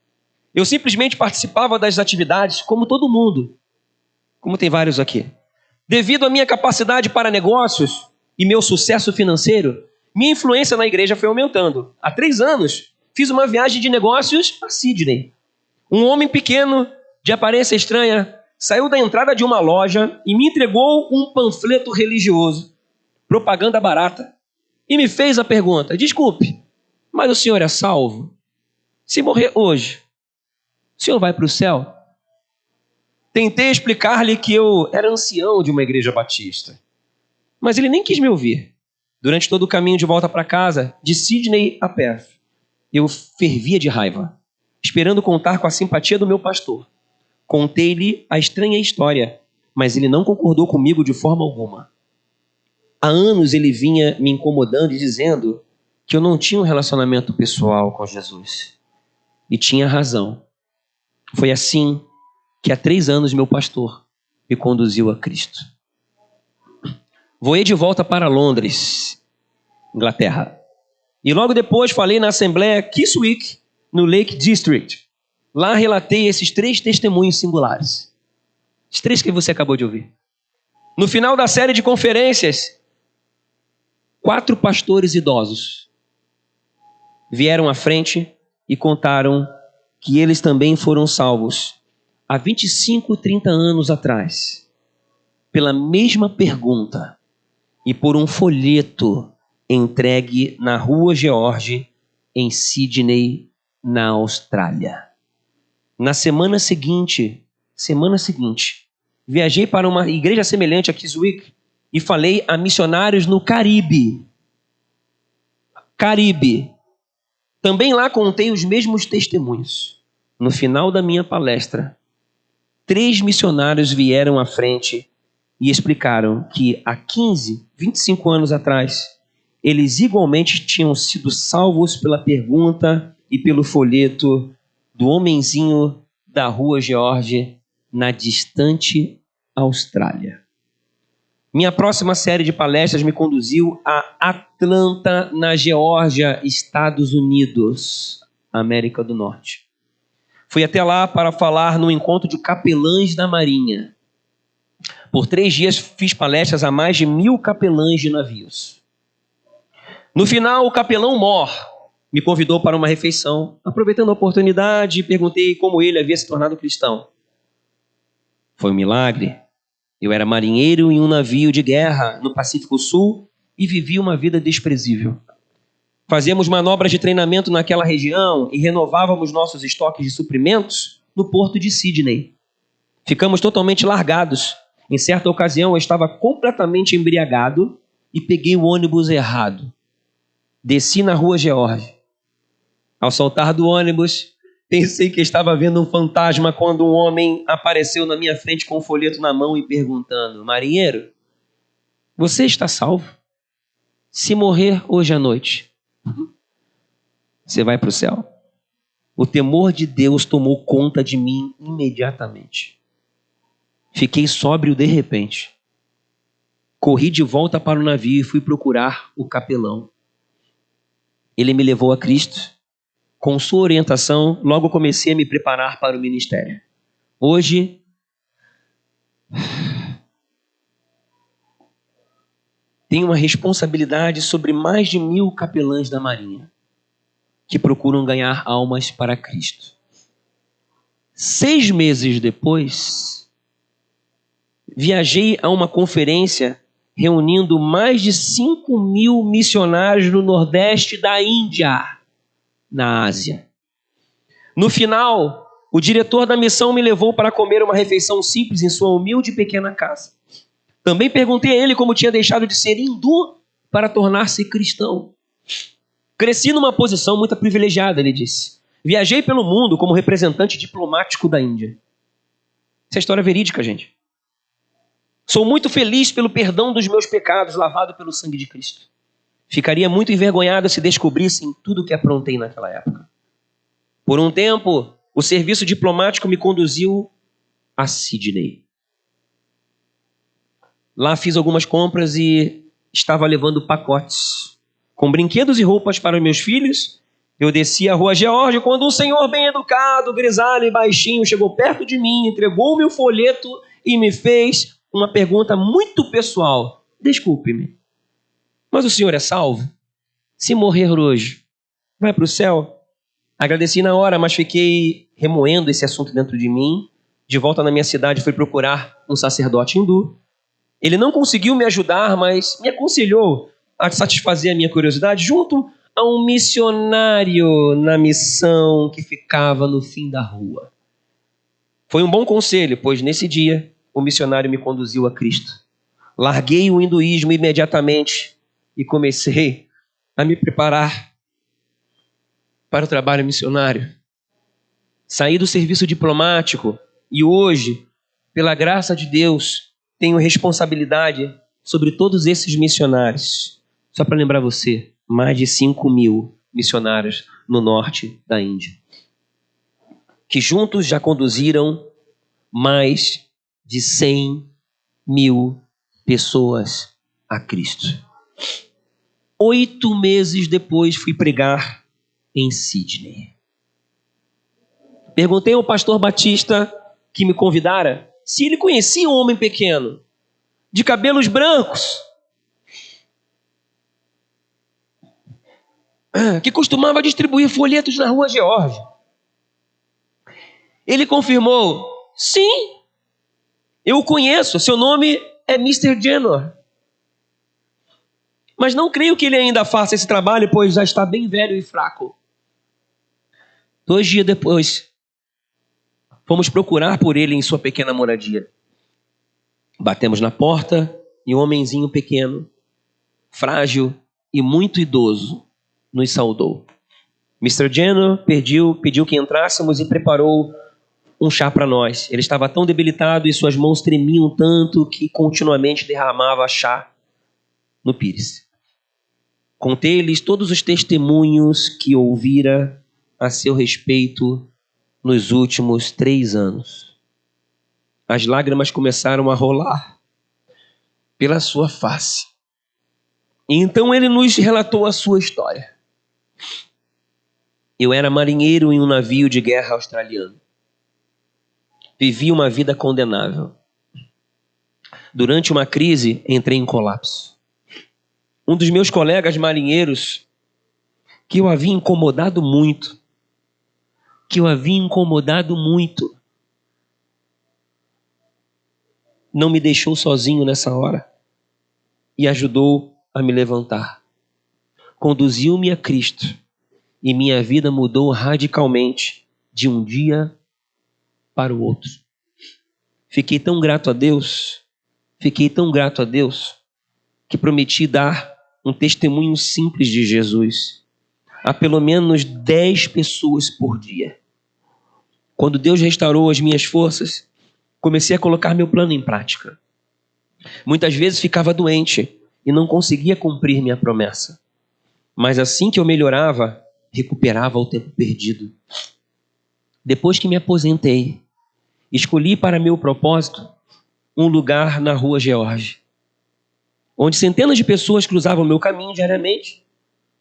[SPEAKER 1] Eu simplesmente participava das atividades como todo mundo, como tem vários aqui. Devido à minha capacidade para negócios e meu sucesso financeiro, minha influência na igreja foi aumentando. Há 3 anos, fiz uma viagem de negócios a Sydney. Um homem pequeno, de aparência estranha, saiu da entrada de uma loja e me entregou um panfleto religioso, propaganda barata, e me fez a pergunta: desculpe, mas o senhor é salvo? Se morrer hoje, o senhor vai para o céu? Tentei explicar-lhe que eu era ancião de uma igreja batista, mas ele nem quis me ouvir. Durante todo o caminho de volta para casa, de Sydney a Perth, eu fervia de raiva, esperando contar com a simpatia do meu pastor. Contei-lhe a estranha história, mas ele não concordou comigo de forma alguma. Há anos ele vinha me incomodando e dizendo que eu não tinha um relacionamento pessoal com Jesus. E tinha razão. Foi assim que há 3 anos meu pastor me conduziu a Cristo. Voei de volta para Londres, Inglaterra. E logo depois falei na Assembleia Kiswick, no Lake District. Lá relatei esses 3 testemunhos singulares. Os 3 que você acabou de ouvir. No final da série de conferências, 4 pastores idosos vieram à frente e contaram que eles também foram salvos há 25, 30 anos atrás, pela mesma pergunta e por um folheto entregue na Rua George, em Sydney, na Austrália. Na semana seguinte, viajei para uma igreja semelhante a Kiswick e falei a missionários no Caribe. Também lá contei os mesmos testemunhos. No final da minha palestra, 3 missionários vieram à frente e explicaram que há 15, 25 anos atrás, eles igualmente tinham sido salvos pela pergunta e pelo folheto do homenzinho da Rua George, na distante Austrália. Minha próxima série de palestras me conduziu a Atlanta, na Geórgia, Estados Unidos, América do Norte. Fui até lá para falar no encontro de capelães da Marinha. Por 3 dias fiz palestras a mais de 1000 capelães de navios. No final, o capelão Mor me convidou para uma refeição. Aproveitando a oportunidade, perguntei como ele havia se tornado cristão. Foi um milagre. Eu era marinheiro em um navio de guerra no Pacífico Sul e vivia uma vida desprezível. Fazíamos manobras de treinamento naquela região e renovávamos nossos estoques de suprimentos no porto de Sydney. Ficamos totalmente largados. Em certa ocasião, eu estava completamente embriagado e peguei o ônibus errado. Desci na Rua George. Ao saltar do ônibus, pensei que estava vendo um fantasma quando um homem apareceu na minha frente com um folheto na mão e perguntando: marinheiro, você está salvo? Se morrer hoje à noite, você vai para o céu. O temor de Deus tomou conta de mim imediatamente. Fiquei sóbrio de repente. Corri de volta para o navio e fui procurar o capelão. Ele me levou a Cristo. Com sua orientação, logo comecei a me preparar para o ministério. Hoje, tenho uma responsabilidade sobre mais de 1000 capelães da Marinha que procuram ganhar almas para Cristo. 6 meses depois, viajei a uma conferência reunindo mais de 5.000 missionários no Nordeste da Índia, na Ásia. No final, o diretor da missão me levou para comer uma refeição simples em sua humilde e pequena casa. Também perguntei a ele como tinha deixado de ser hindu para tornar-se cristão. Cresci numa posição muito privilegiada, ele disse. Viajei pelo mundo como representante diplomático da Índia. Essa é história verídica, gente. Sou muito feliz pelo perdão dos meus pecados lavado pelo sangue de Cristo. Ficaria muito envergonhado se descobrissem tudo o que aprontei naquela época. Por um tempo, o serviço diplomático me conduziu a Sydney. Lá fiz algumas compras e estava levando pacotes com brinquedos e roupas para meus filhos. Eu desci a rua Geórgia quando um senhor bem educado, grisalho e baixinho, chegou perto de mim, entregou-me o folheto e me fez uma pergunta muito pessoal. Desculpe-me, mas o senhor é salvo? Se morrer hoje, vai para o céu? Agradeci na hora, mas fiquei remoendo esse assunto dentro de mim. De volta na minha cidade, fui procurar um sacerdote hindu. Ele não conseguiu me ajudar, mas me aconselhou a satisfazer a minha curiosidade junto a um missionário na missão que ficava no fim da rua. Foi um bom conselho, pois nesse dia o missionário me conduziu a Cristo. Larguei o hinduísmo imediatamente e comecei a me preparar para o trabalho missionário. Saí do serviço diplomático e hoje, pela graça de Deus, tenho responsabilidade sobre todos esses missionários. Só para lembrar você, mais de 5.000 missionários no norte da Índia, que juntos já conduziram mais de 100.000 pessoas a Cristo. 8 meses depois fui pregar em Sydney. Perguntei ao pastor Batista que me convidara se ele conhecia um homem pequeno, de cabelos brancos, que costumava distribuir folhetos na rua Geórgia. Ele confirmou: sim, eu o conheço, seu nome é Mr. Jenner. Mas não creio que ele ainda faça esse trabalho, pois já está bem velho e fraco. 2 dias depois, fomos procurar por ele em sua pequena moradia. Batemos na porta e um homenzinho pequeno, frágil e muito idoso, nos saudou. Mr. Jenner pediu que entrássemos e preparou um chá para nós. Ele estava tão debilitado e suas mãos tremiam tanto que continuamente derramava chá no pires. Contei-lhes todos os testemunhos que ouvira a seu respeito nos últimos 3 anos. As lágrimas começaram a rolar pela sua face. E então ele nos relatou a sua história. Eu era marinheiro em um navio de guerra australiano. Vivi uma vida condenável. Durante uma crise, entrei em colapso. Um dos meus colegas marinheiros, que eu havia incomodado muito, não me deixou sozinho nessa hora e ajudou a me levantar. Conduziu-me a Cristo e minha vida mudou radicalmente de um dia para o outro. Fiquei tão grato a Deus, que prometi dar um testemunho simples de Jesus a pelo menos 10 pessoas por dia. Quando Deus restaurou as minhas forças, comecei a colocar meu plano em prática. Muitas vezes ficava doente e não conseguia cumprir minha promessa. Mas assim que eu melhorava, recuperava o tempo perdido. Depois que me aposentei, escolhi para meu propósito um lugar na rua Geórgia, onde centenas de pessoas cruzavam meu caminho diariamente.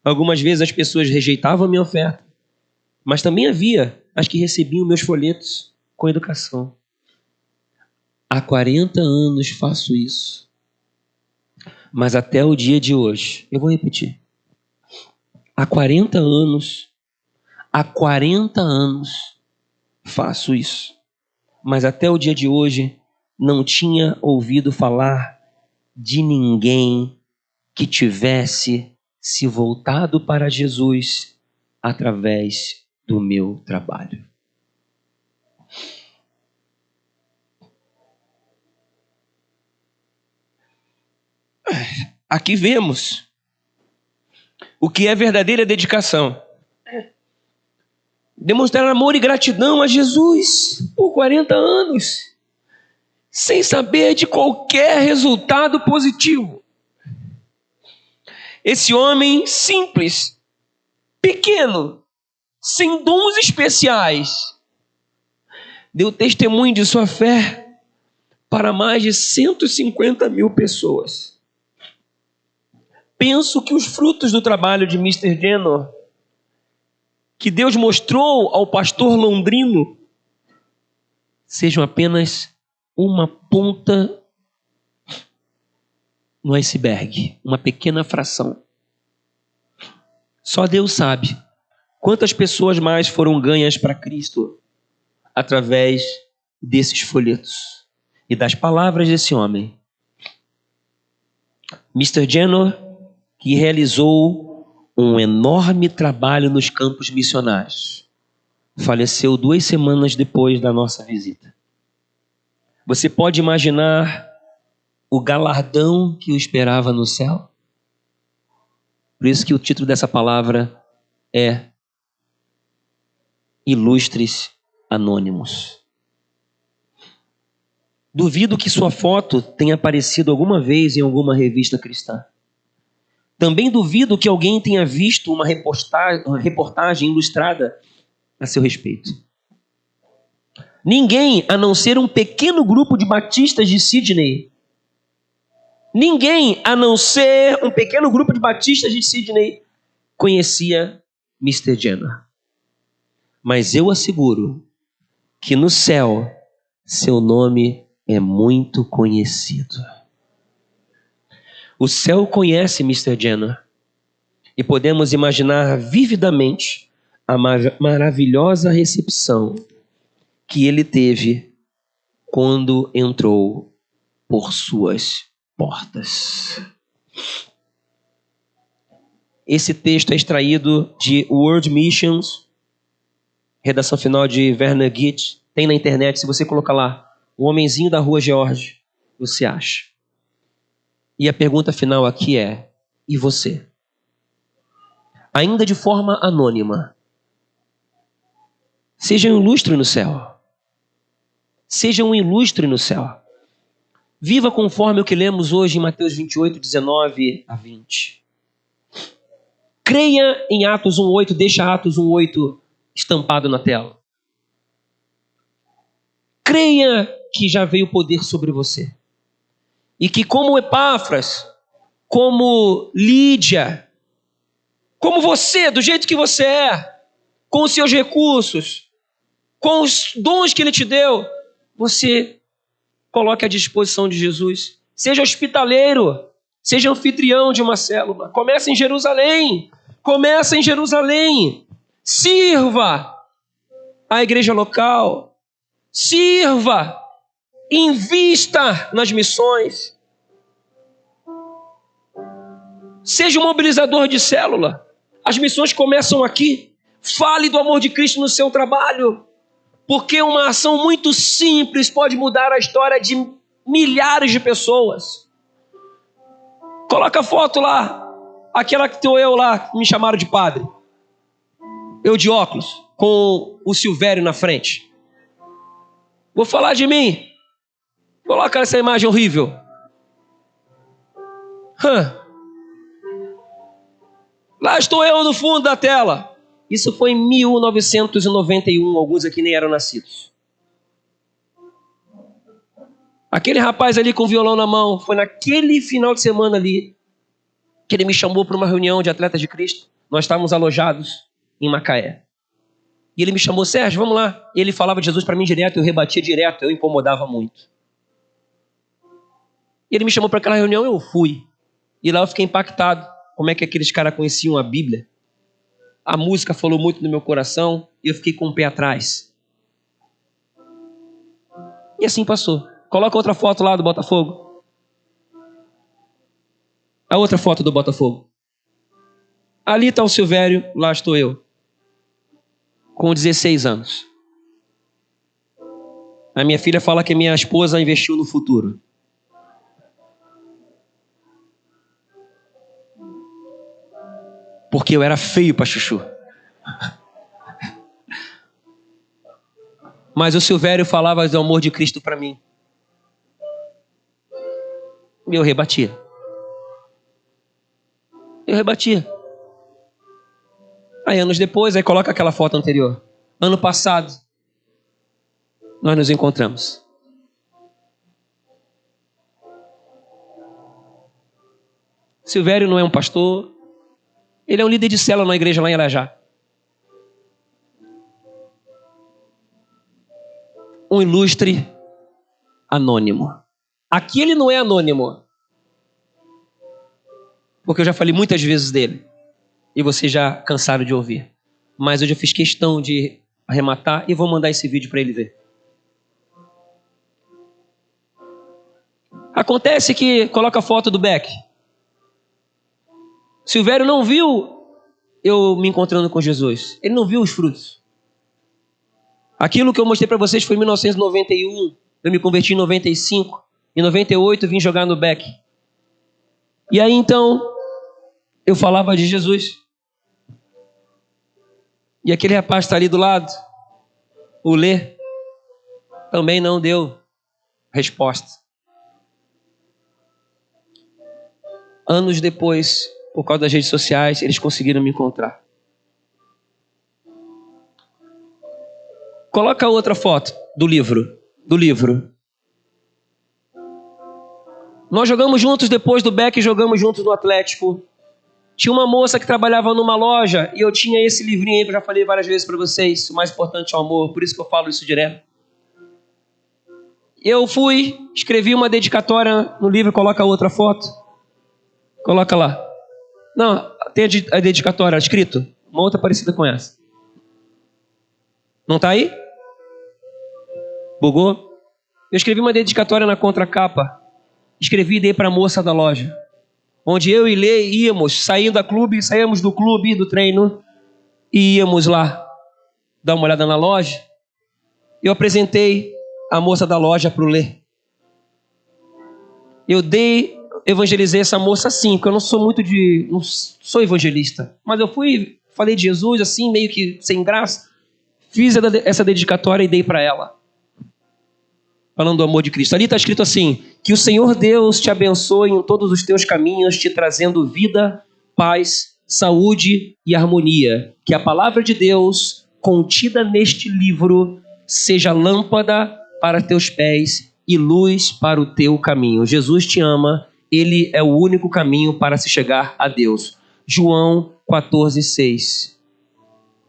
[SPEAKER 1] Algumas vezes as pessoas rejeitavam a minha oferta, mas também havia as que recebiam meus folhetos com educação. Há 40 anos faço isso. Mas até o dia de hoje, eu vou repetir. Há 40 anos faço isso. Mas até o dia de hoje, não tinha ouvido falar de ninguém que tivesse se voltado para Jesus através do meu trabalho. Aqui vemos o que é verdadeira dedicação. Demonstrar amor e gratidão a Jesus por 40 anos, sem saber de qualquer resultado positivo. Esse homem simples, pequeno, sem dons especiais, deu testemunho de sua fé para mais de 150 mil pessoas. Penso que os frutos do trabalho de Mr. Jenner, que Deus mostrou ao pastor londrino, sejam apenas uma ponta no iceberg, uma pequena fração. Só Deus sabe quantas pessoas mais foram ganhas para Cristo através desses folhetos e das palavras desse homem. Mr. Jenner, que realizou um enorme trabalho nos campos missionários, faleceu 2 semanas depois da nossa visita. Você pode imaginar o galardão que o esperava no céu? Por isso que o título dessa palavra é Ilustres Anônimos. Duvido que sua foto tenha aparecido alguma vez em alguma revista cristã. Também duvido que alguém tenha visto uma reportagem ilustrada a seu respeito. Ninguém, a não ser um pequeno grupo de batistas de Sydney, conhecia Mr. Jenner. Mas eu asseguro que no céu seu nome é muito conhecido. O céu conhece Mr. Jenner e podemos imaginar vividamente a maravilhosa recepção que ele teve quando entrou por suas portas. Esse texto é extraído de World Missions, redação final de Werner Gitt. Tem na internet, se você colocar lá, o homenzinho da Rua George, você acha. E a pergunta final aqui é, e você? Ainda de forma anônima, seja um ilustre no céu. Seja um ilustre no céu. Viva conforme o que lemos hoje em Mateus 28, 19 a 20. Creia em Atos 1:8, deixa Atos 1:8 estampado na tela. Creia que já veio o poder sobre você. E que como Epáfras, como Lídia, como você, do jeito que você é, com os seus recursos, com os dons que Ele te deu, você coloque à disposição de Jesus. Seja hospitaleiro, seja anfitrião de uma célula. Comece em Jerusalém. Sirva a igreja local. Sirva. Invista nas missões. Seja um mobilizador de célula. As missões começam aqui. Fale do amor de Cristo no seu trabalho. Porque uma ação muito simples pode mudar a história de milhares de pessoas. Coloca a foto lá. Aquela que estou eu lá, que me chamaram de padre. Eu de óculos, com o Silvério na frente. Vou falar de mim. Coloca essa imagem horrível. Lá estou eu no fundo da tela. Isso foi em 1991. Alguns aqui nem eram nascidos. Aquele rapaz ali com o violão na mão, foi naquele final de semana ali que ele me chamou para uma reunião de atletas de Cristo. Nós estávamos alojados em Macaé. E ele me chamou, Sérgio, vamos lá. E ele falava de Jesus para mim direto, eu rebatia direto, eu incomodava muito. E ele me chamou para aquela reunião, eu fui. E lá eu fiquei impactado. Como é que aqueles caras conheciam a Bíblia? A música falou muito no meu coração e eu fiquei com o pé atrás. E assim passou. Coloca outra foto lá do Botafogo. A outra foto do Botafogo. Ali está o Silvério, lá estou eu. com 16 anos. A minha filha fala que minha esposa investiu no futuro. Porque eu era feio para chuchu. Mas o Silvério falava do amor de Cristo para mim. E eu rebatia. Aí anos depois, aí coloca aquela foto anterior. Ano passado, nós nos encontramos. Silvério não é um pastor. Ele é um líder de célula na igreja lá em Arajá. Um ilustre anônimo. Aqui ele não é anônimo. Porque eu já falei muitas vezes dele. E vocês já cansaram de ouvir. Mas eu já fiz questão de arrematar e vou mandar esse vídeo para ele ver. Acontece que coloca a foto do Beck. Silvério não viu eu me encontrando com Jesus. Ele não viu os frutos. Aquilo que eu mostrei para vocês foi em 1991. Eu me converti em 95. Em 98 vim jogar no Beck. E aí então eu falava de Jesus. E aquele rapaz está ali do lado, o Lê, também não deu resposta. Anos depois, por causa das redes sociais, eles conseguiram me encontrar. Coloca outra foto do livro. Nós jogamos juntos depois do Beck, jogamos juntos no Atlético. Tinha uma moça que trabalhava numa loja e eu tinha esse livrinho aí que eu já falei várias vezes para vocês. O mais importante é o amor, por isso que eu falo isso direto. Eu fui, escrevi uma dedicatória no livro, coloca outra foto. Coloca lá. Não, tem a dedicatória escrito. Uma outra parecida com essa. Não tá aí? Bugou? Eu escrevi uma dedicatória na contracapa. Escrevi e dei para a moça da loja. Onde eu e Lê íamos, saímos do clube, do treino, e íamos lá dar uma olhada na loja. Eu apresentei a moça da loja para o Lê. Evangelizei essa moça assim, porque eu não sou evangelista. Mas eu falei de Jesus assim, meio que sem graça. Fiz essa dedicatória e dei para ela. Falando do amor de Cristo. Ali está escrito assim: que o Senhor Deus te abençoe em todos os teus caminhos, te trazendo vida, paz, saúde e harmonia. Que a palavra de Deus, contida neste livro, seja lâmpada para teus pés e luz para o teu caminho. Jesus te ama, Ele é o único caminho para se chegar a Deus. João 14:6.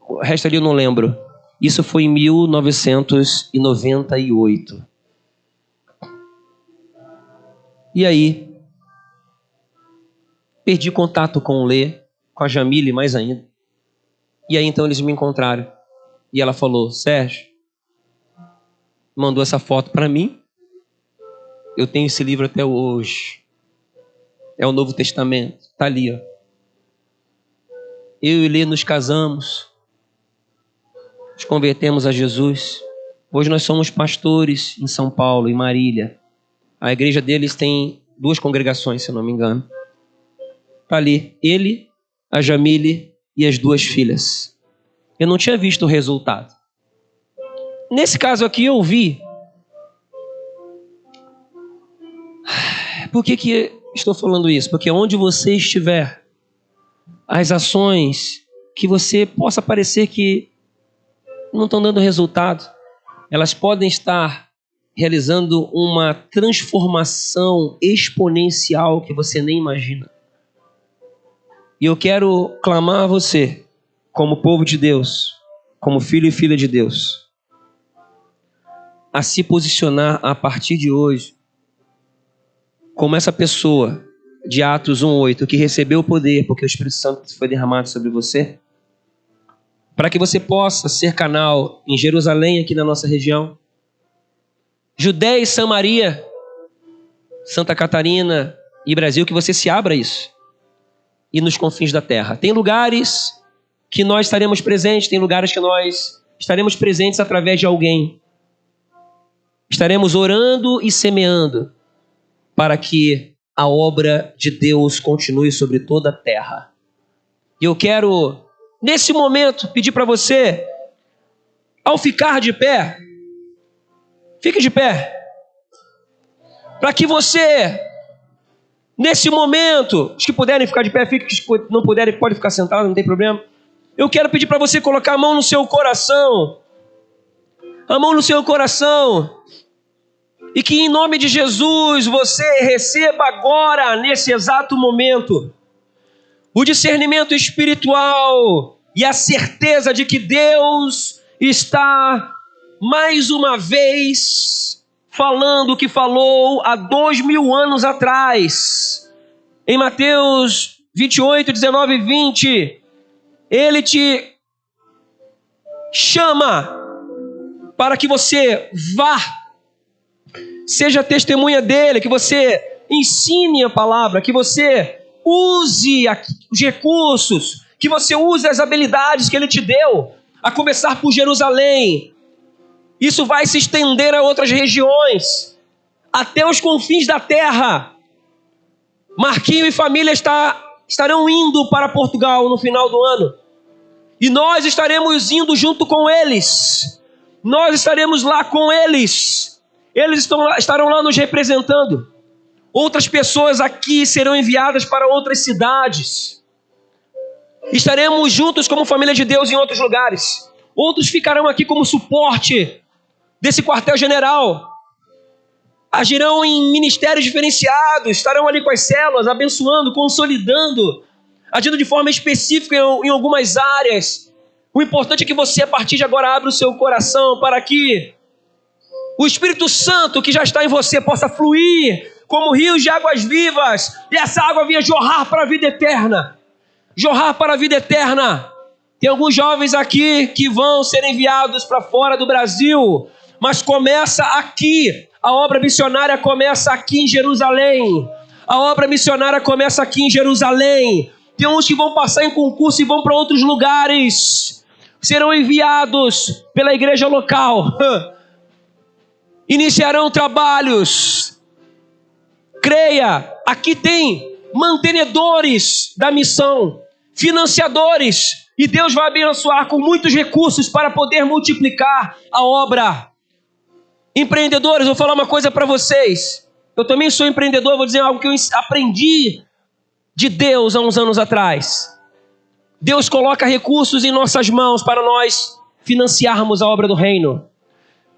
[SPEAKER 1] O resto ali eu não lembro. Isso foi em 1998. E aí, perdi contato com o Lê, com a Jamile mais ainda. E aí então eles me encontraram. E ela falou: Sérgio, mandou essa foto para mim. Eu tenho esse livro até hoje. É o Novo Testamento. Está ali, ó. Eu e Lê nos casamos. Nos convertemos a Jesus. Hoje nós somos pastores em São Paulo, em Marília. A igreja deles tem 2 congregações, se eu não me engano. Está ali, ele, a Jamile e as 2 filhas. Eu não tinha visto o resultado. Nesse caso aqui eu vi. Por que estou falando isso? Porque onde você estiver, as ações que você possa parecer que não estão dando resultado, elas podem estar realizando uma transformação exponencial que você nem imagina. E eu quero clamar a você, como povo de Deus, como filho e filha de Deus, a se posicionar a partir de hoje como essa pessoa de Atos 1:8 que recebeu o poder porque o Espírito Santo foi derramado sobre você, para que você possa ser canal em Jerusalém, aqui na nossa região, Judéia e Samaria, Santa Catarina e Brasil, que você se abra isso. E nos confins da terra. Tem lugares que nós estaremos presentes, tem lugares que nós estaremos presentes através de alguém. Estaremos orando e semeando para que a obra de Deus continue sobre toda a terra. E eu quero, nesse momento, pedir para você, ao ficar de pé, fique de pé, para que você, nesse momento, os que puderem ficar de pé, fiquem, os que não puderem, pode ficar sentado, não tem problema. Eu quero pedir para você colocar a mão no seu coração, a mão no seu coração, e que em nome de Jesus você receba agora, nesse exato momento, o discernimento espiritual e a certeza de que Deus está mais uma vez falando o que falou há 2000 anos atrás. Em Mateus 28, 19 e 20, Ele te chama para que você vá, seja testemunha dele, que você ensine a palavra, que você use os recursos, que você use as habilidades que ele te deu, a começar por Jerusalém. Isso vai se estender a outras regiões, até os confins da terra. Marquinho e família estarão indo para Portugal no final do ano. E nós estaremos indo junto com eles. Nós estaremos lá com eles. Eles estarão lá nos representando. Outras pessoas aqui serão enviadas para outras cidades. Estaremos juntos como família de Deus em outros lugares. Outros ficarão aqui como suporte desse quartel-general. Agirão em ministérios diferenciados. Estarão ali com as células, abençoando, consolidando, agindo de forma específica em algumas áreas. O importante é que você, a partir de agora, abra o seu coração para que o Espírito Santo que já está em você possa fluir como rios de águas vivas, e essa água venha jorrar para a vida eterna. Jorrar para a vida eterna. Tem alguns jovens aqui que vão ser enviados para fora do Brasil, mas começa aqui. A obra missionária começa aqui em Jerusalém. A obra missionária começa aqui em Jerusalém. Tem uns que vão passar em concurso e vão para outros lugares. Serão enviados pela igreja local. Iniciarão trabalhos. Creia, aqui tem mantenedores da missão, financiadores, e Deus vai abençoar com muitos recursos para poder multiplicar a obra. Empreendedores, vou falar uma coisa para vocês. Eu também sou empreendedor, vou dizer algo que eu aprendi de Deus há uns anos atrás. Deus coloca recursos em nossas mãos para nós financiarmos a obra do reino.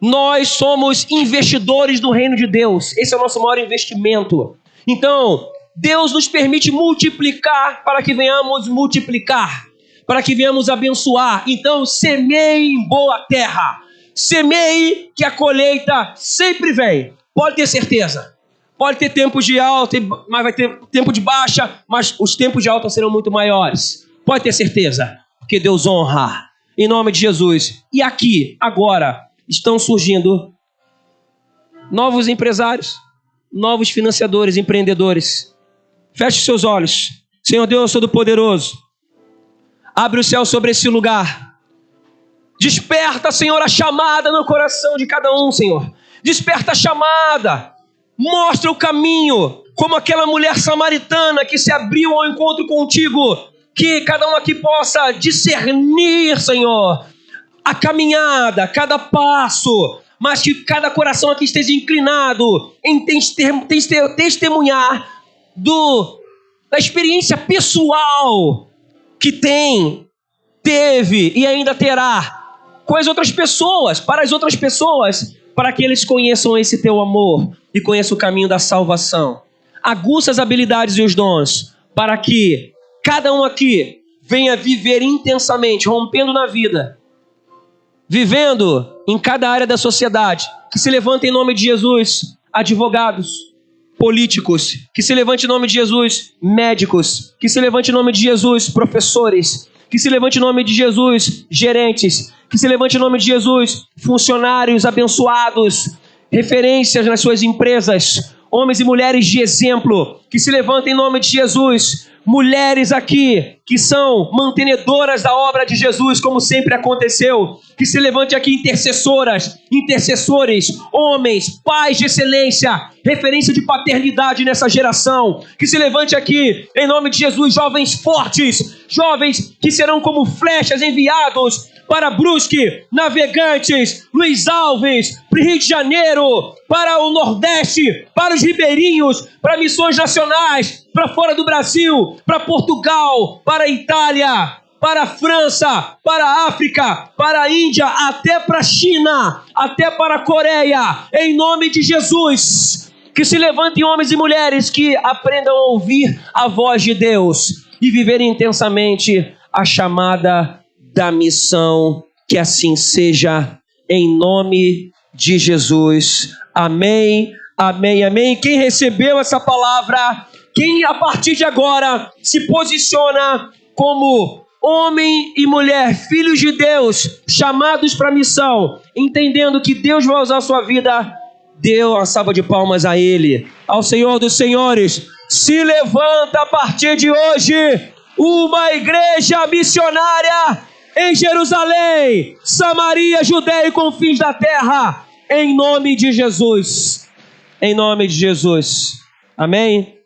[SPEAKER 1] Nós somos investidores do reino de Deus. Esse é o nosso maior investimento. Então, Deus nos permite multiplicar para que venhamos multiplicar, para que venhamos abençoar. Então, semeie em boa terra. Semeie que a colheita sempre vem. Pode ter certeza. Pode ter tempos de alta, mas vai ter tempo de baixa, mas os tempos de alta serão muito maiores. Pode ter certeza, porque Deus honra. Em nome de Jesus. E aqui, agora, estão surgindo novos empresários, novos financiadores, empreendedores. Feche seus olhos. Senhor Deus Todo-Poderoso, abre o céu sobre esse lugar. Desperta, Senhor, a chamada no coração de cada um, Senhor. Desperta a chamada. Mostra o caminho, como aquela mulher samaritana que se abriu ao encontro contigo. Que cada um aqui possa discernir, Senhor, a caminhada, cada passo, mas que cada coração aqui esteja inclinado em testemunhar da experiência pessoal que teve e ainda terá com as outras pessoas, para que eles conheçam esse teu amor e conheçam o caminho da salvação. Aguça as habilidades e os dons, para que cada um aqui venha viver intensamente, rompendo na vida, vivendo em cada área da sociedade. Que se levante em nome de Jesus advogados, políticos. Que se levante em nome de Jesus médicos. Que se levante em nome de Jesus professores. Que se levante em nome de Jesus gerentes. Que se levante em nome de Jesus funcionários abençoados, referências nas suas empresas. homens e mulheres de exemplo, que se levantem em nome de Jesus. Mulheres aqui que são mantenedoras da obra de Jesus, como sempre aconteceu. Que se levante aqui intercessoras, intercessores, homens, pais de excelência, referência de paternidade nessa geração. Que se levante aqui, em nome de Jesus, jovens fortes, jovens que serão como flechas enviados para Brusque, Navegantes, Luiz Alves, para o Rio de Janeiro, para o Nordeste, para os ribeirinhos, para missões nacionais, para fora do Brasil, para Portugal, para a Itália, para a França, para a África, para a Índia, até para a China, até para a Coreia, em nome de Jesus. Que se levantem homens e mulheres que aprendam a ouvir a voz de Deus e viverem intensamente a chamada da missão. Que assim seja, em nome de Jesus. Amém, amém, amém. Quem recebeu essa palavra, quem a partir de agora se posiciona como homem e mulher, filhos de Deus, chamados para a missão, entendendo que Deus vai usar a sua vida, dê uma salva de palmas a Ele, ao Senhor dos Senhores. Se levanta a partir de hoje uma igreja missionária em Jerusalém, Samaria, Judeia e confins da terra, em nome de Jesus. Em nome de Jesus. Amém?